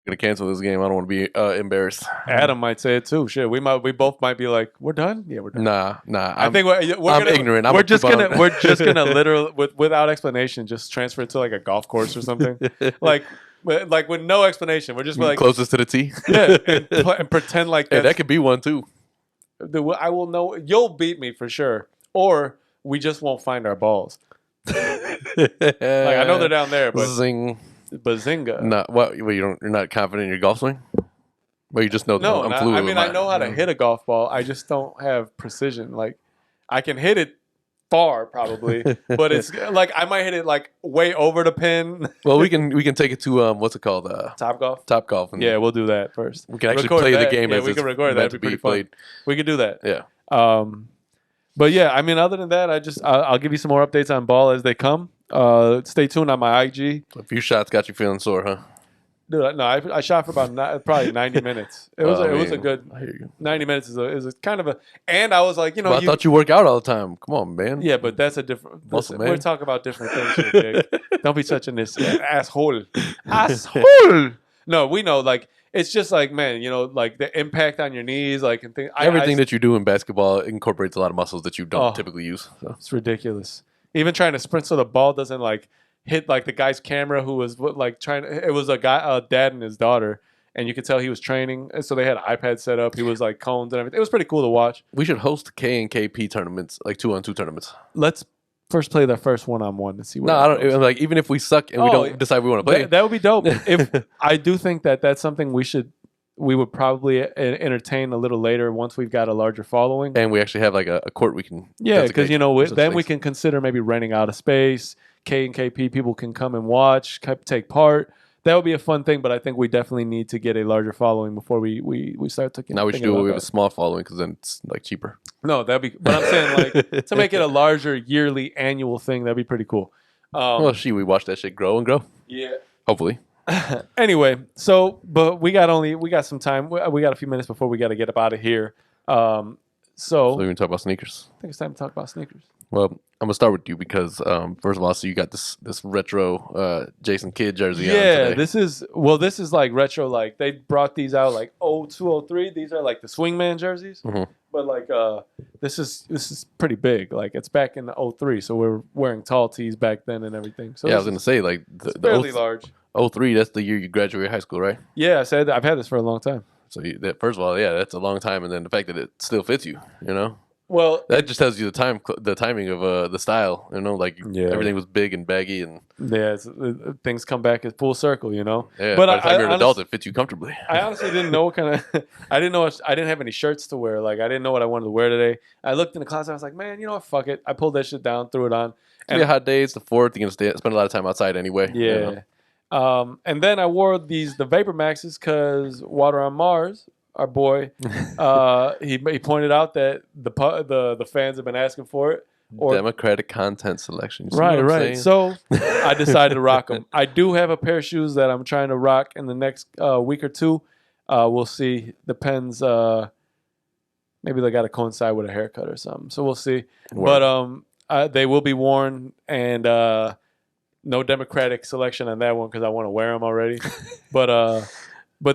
gonna cancel this game. I don't want to be embarrassed. Adam might say it too. Shit, we both might be like, we're done. Yeah, we're done. Nah. I'm ignorant. We're just gonna literally, without explanation, just transfer it to like a golf course or something. like with no explanation. We're just like closest to the tee. Yeah, and pretend like that could be one too. I will know. You'll beat me for sure, or we just won't find our balls. Like I know they're down there, but Zing. Bazinga. You're not confident in your golf swing? Well, you just know that No, I'm fluid. I with mean, I mine, know how to hit a golf ball. I just don't have precision. Like, I can hit it far probably, but it's like I might hit it like way over the pin. Well, we can take it to what's it called? Top golf. Top golf. And Yeah, we'll do that first. we can actually Record play the that. game Yeah, as we it's can record that. meant That'd to be pretty be fun. played. We could do that. Yeah. But yeah, I mean, other than that, I'll give you some more updates on ball as they come. Stay tuned on my IG. A few shots got you feeling sore, huh? Dude, no, I shot for about probably 90 minutes. It was a good I hear you. 90 minutes is a kind of a, and I was like, you know, But I thought you work out all the time. Come on, man. yeah, but that's a different. Muscle Listen, man. we're talking about different things here, Jake. Don't be touching this asshole. Asshole. No, we know. Like, it's just like, man, you know, like the impact on your knees, like, and things. Everything that you do in basketball incorporates a lot of muscles that you don't Oh. typically use. So. It's ridiculous. Even trying to sprint so the ball doesn't like hit like the guy's camera who was like trying. It was a dad and his daughter, and you could tell he was training. And so they had an iPad set up. He was like cones and everything. It was pretty cool to watch. We should host K and KP tournaments, like 2-on-2 tournaments. Let's first play the first 1-on-1 and see. No, I don't. Like even if we suck and we don't decide we want to play, That would be dope. If I do think that that's something we would probably entertain a little later once we've got a larger following. and we actually have like a court we can. Yeah, because you know such then we things. can consider maybe renting out a space. K and KP people can come and watch, take part. That would be a fun thing, but I think we definitely need to get a larger following before we start taking. Now we should do it with a small following because then it's like cheaper. No, that'd be. But I'm saying like to make it a larger yearly annual thing, that'd be pretty cool. Well, we watch that shit grow and grow. Yeah. Hopefully. Anyway, but we got some time. We got a few minutes before we got to get up out of here. So So we can talk about sneakers. I think it's time to talk about sneakers. Well, I'm gonna start with you because first of all, so you got this retro Jason Kidd jersey. on Yeah, today. this is like retro. Like they brought these out like 02, 03. These are like the swingman jerseys. Mhm. But like this is pretty big. Like it's back in the 03, so we're wearing tall tees back then and everything. So Yeah, I this was gonna is say like fairly large. 03. That's the year you graduated high school, right? Yeah, I said I've had this for a long time. So first of all, yeah, that's a long time, and then the fact that it still fits you, you know, Well, that just tells you the timing of the style, you know, like Yeah. everything was big and baggy, and yeah, things come back at full circle, you know. yeah, But by the time you're an honest- adult, it fits you comfortably. I honestly didn't know what kind of. I didn't have any shirts to wear. Like I didn't know what I wanted to wear today. I looked in the closet. I was like, man, you know what? Fuck it. I pulled that shit down, threw it on. It's gonna be a hot day. It's the 4th. You're gonna spend a lot of time outside anyway. Yeah. you know? And then I wore the Vapor Maxes because Water on Mars, our boy, he pointed out that the fans have been asking for it. Or Democratic content selection. You see right, what I'm right. saying? So I decided to rock them. I do have a pair of shoes that I'm trying to rock in the next week or two. We'll see. Depends. Maybe they got to coincide with a haircut or something. So we'll see. Word. But they will be worn and. No Democratic selection on that one because I want to wear them already. But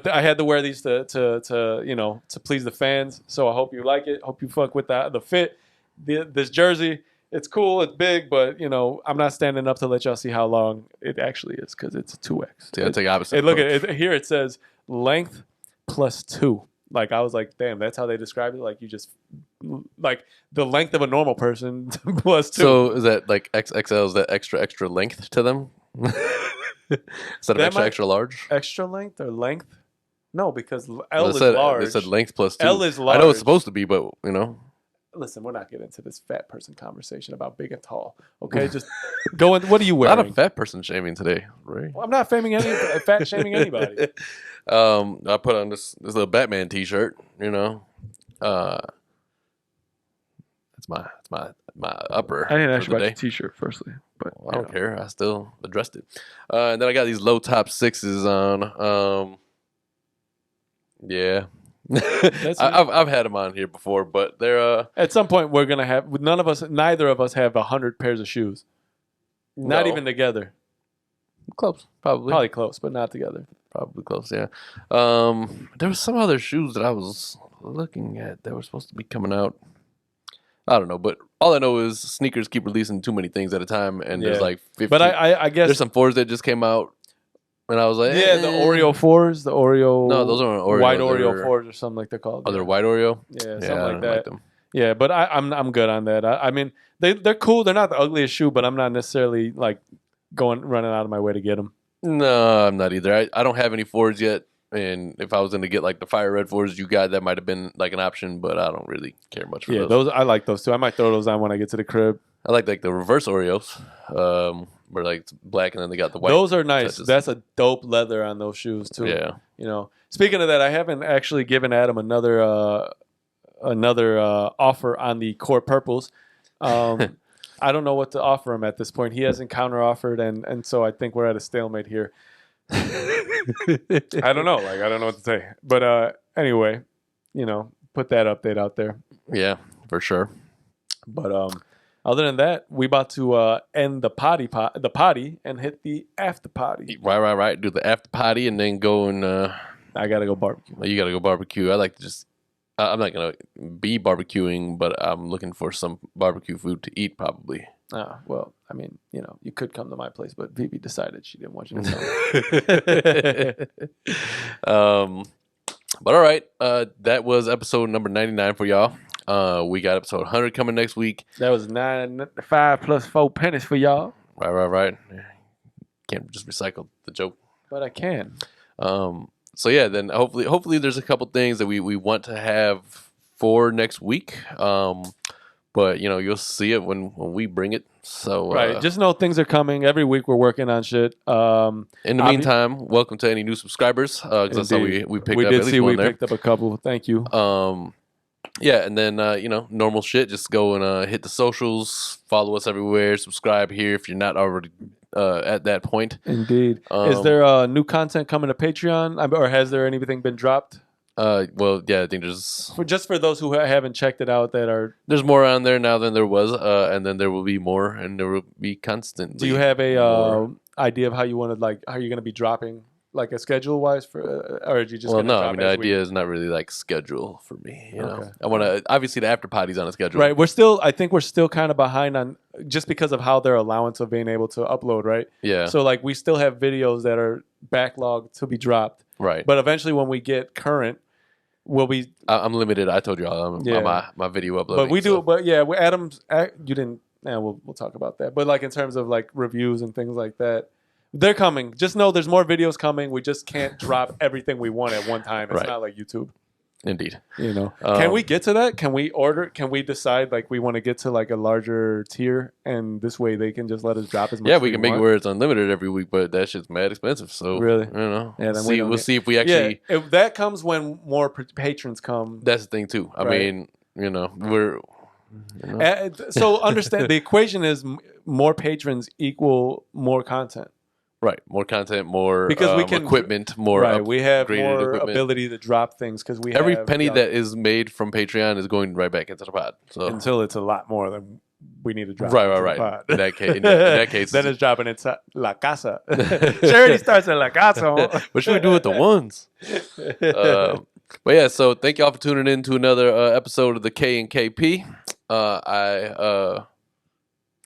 I had to wear these to please the fans. So I hope you like it. Hope you fuck with the fit. This jersey, it's cool. It's big, but I'm not standing up to let y'all see how long it actually is because it's a 2X. So yeah, take opposite. Look at approach. it here. It says length plus 2. Like I was like, damn, that's how they describe it. Like you just like the length of a normal person plus 2. So is that like XXL? Is that extra length to them? Instead of extra large? Extra length or length? No, because L Well, is large. They said length plus 2. L is I know large. it's supposed to be, but Listen, we're not getting into this fat person conversation about big and tall. Okay, just go in. What are you wearing? not a fat person shaming today, right? Well, I'm not fat shaming anybody. I put on this little Batman T-shirt. It's my upper. I didn't ask for you the about your day. T-shirt, firstly, but Well, I don't care. I still addressed it. And then I got these low top 6s on. Yeah. I've had them on here before, but they're At some point, we're gonna have neither of us have 100 pairs of shoes. Not no. even together. Close, Probably close, but not together. Probably close, yeah. There was some other shoes that I was looking at that were supposed to be coming out. I don't know, but all I know is sneakers keep releasing too many things at a time, and there's Yeah. like 50. But I guess there's some 4s that just came out, and I was like, yeah, the Oreo 4s, the Oreo. No, those aren't Oreo. White Oreo They're- 4s or something like they're called. Oh, they're white Oreo? Yeah, Yeah, something I like don't that. like them. Yeah, but I'm good on that. I mean, they're cool. They're not the ugliest shoe, but I'm not necessarily like running out of my way to get them. No, I'm not either. I don't have any 4s yet. And if I was going to get like the fire red fours you got, that might have been like an option, but I don't really care much for those. those I like those too. I might throw those on when I get to the crib. I like the reverse Oreos, where like it's black and then they got the white. Those are nice. touches. That's a dope leather on those shoes too. Yeah. You know, speaking of that, I haven't actually given Adam another offer on the core purples. I don't know what to offer him at this point. He hasn't counter offered, and so I think we're at a stalemate here. I don't know. Like I don't know what to say. But anyway, put that update out there. Yeah, for sure. But other than that, we about to end the potty and hit the after party. Right. Do the after party and then go and I gotta go barbecue. you gotta go barbecue. I like to just. I'm not gonna be barbecuing, but I'm looking for some barbecue food to eat probably. Well, I mean, you could come to my place, but Vivi decided she didn't want you to come. But all right, that was episode number 99 for y'all. We got episode 100 coming next week. That was 9.5 plus 4 pennies for y'all. Right. Can't just recycle the joke. But I can. So yeah, then hopefully there's a couple things that we want to have for next week. But you'll see it when we bring it. So right, just know things are coming. Every week we're working on shit. In the meantime, welcome to any new subscribers. Because I saw we picked up at least one there. Picked up a couple. Thank you. Yeah, and then normal shit. Just go and hit the socials, follow us everywhere, subscribe here if you're not already at that point. Indeed. Is there new content coming to Patreon, or has there anything been dropped? Well, yeah, I think there's for those who haven't checked it out there's more on there now than there was, and then there will be more, and there will be constantly. Do you have a idea of how you want to how you're going to be dropping, like a schedule wise for, or are you just? Well, no, I mean the idea is not really like schedule for me. Okay. I want to obviously the after party's on a schedule. Right, I think we're still kind of behind on just because of how their allowance of being able to upload. Right. Yeah. So we still have videos that are backlogged to be dropped. Right. But eventually, when we get current. I'm limited. I told you on my video uploading. But we do. But yeah, Adam's. You didn't. Yeah, we'll talk about that. But in terms of reviews and things like that, they're coming. Just know there's more videos coming. We just can't drop everything we want at one time. It's not like YouTube. Indeed. Can we get to that? Can we order? Can we decide we want to get to a larger tier, and this way they can just let us drop as much? Yeah, we can make it where it's unlimited every week, but that shit's mad expensive. So really, yeah, then we'll see if we actually. Yeah, if that comes when more patrons come. That's the thing too. I mean, we're. So understand the equation is more patrons equal more content. Right, more content, more because we can equipment, more right. We have more equipment. Ability to drop things because we every have, penny that is made from Patreon is going right back into the pod. So until it's a lot more than we need to drop. Right. The pod. In that case, then it's dropping into La Casa. Charity starts at La Casa. What should we do with the ones? But yeah, so thank y'all for tuning in to another episode of the K and KP.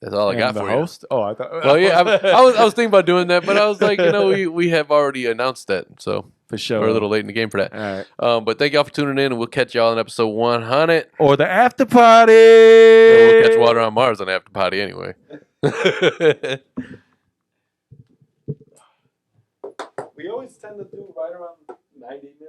That's all I got for host? you. Oh, I thought. Well, yeah, I was thinking about doing that, but I was like, we have already announced that, so for sure we're a little late in the game for that. All right. But thank y'all for tuning in, and we'll catch y'all in episode 100 or the after party. We'll catch Water on Mars on the after party anyway. We always tend to do right around 90 minutes.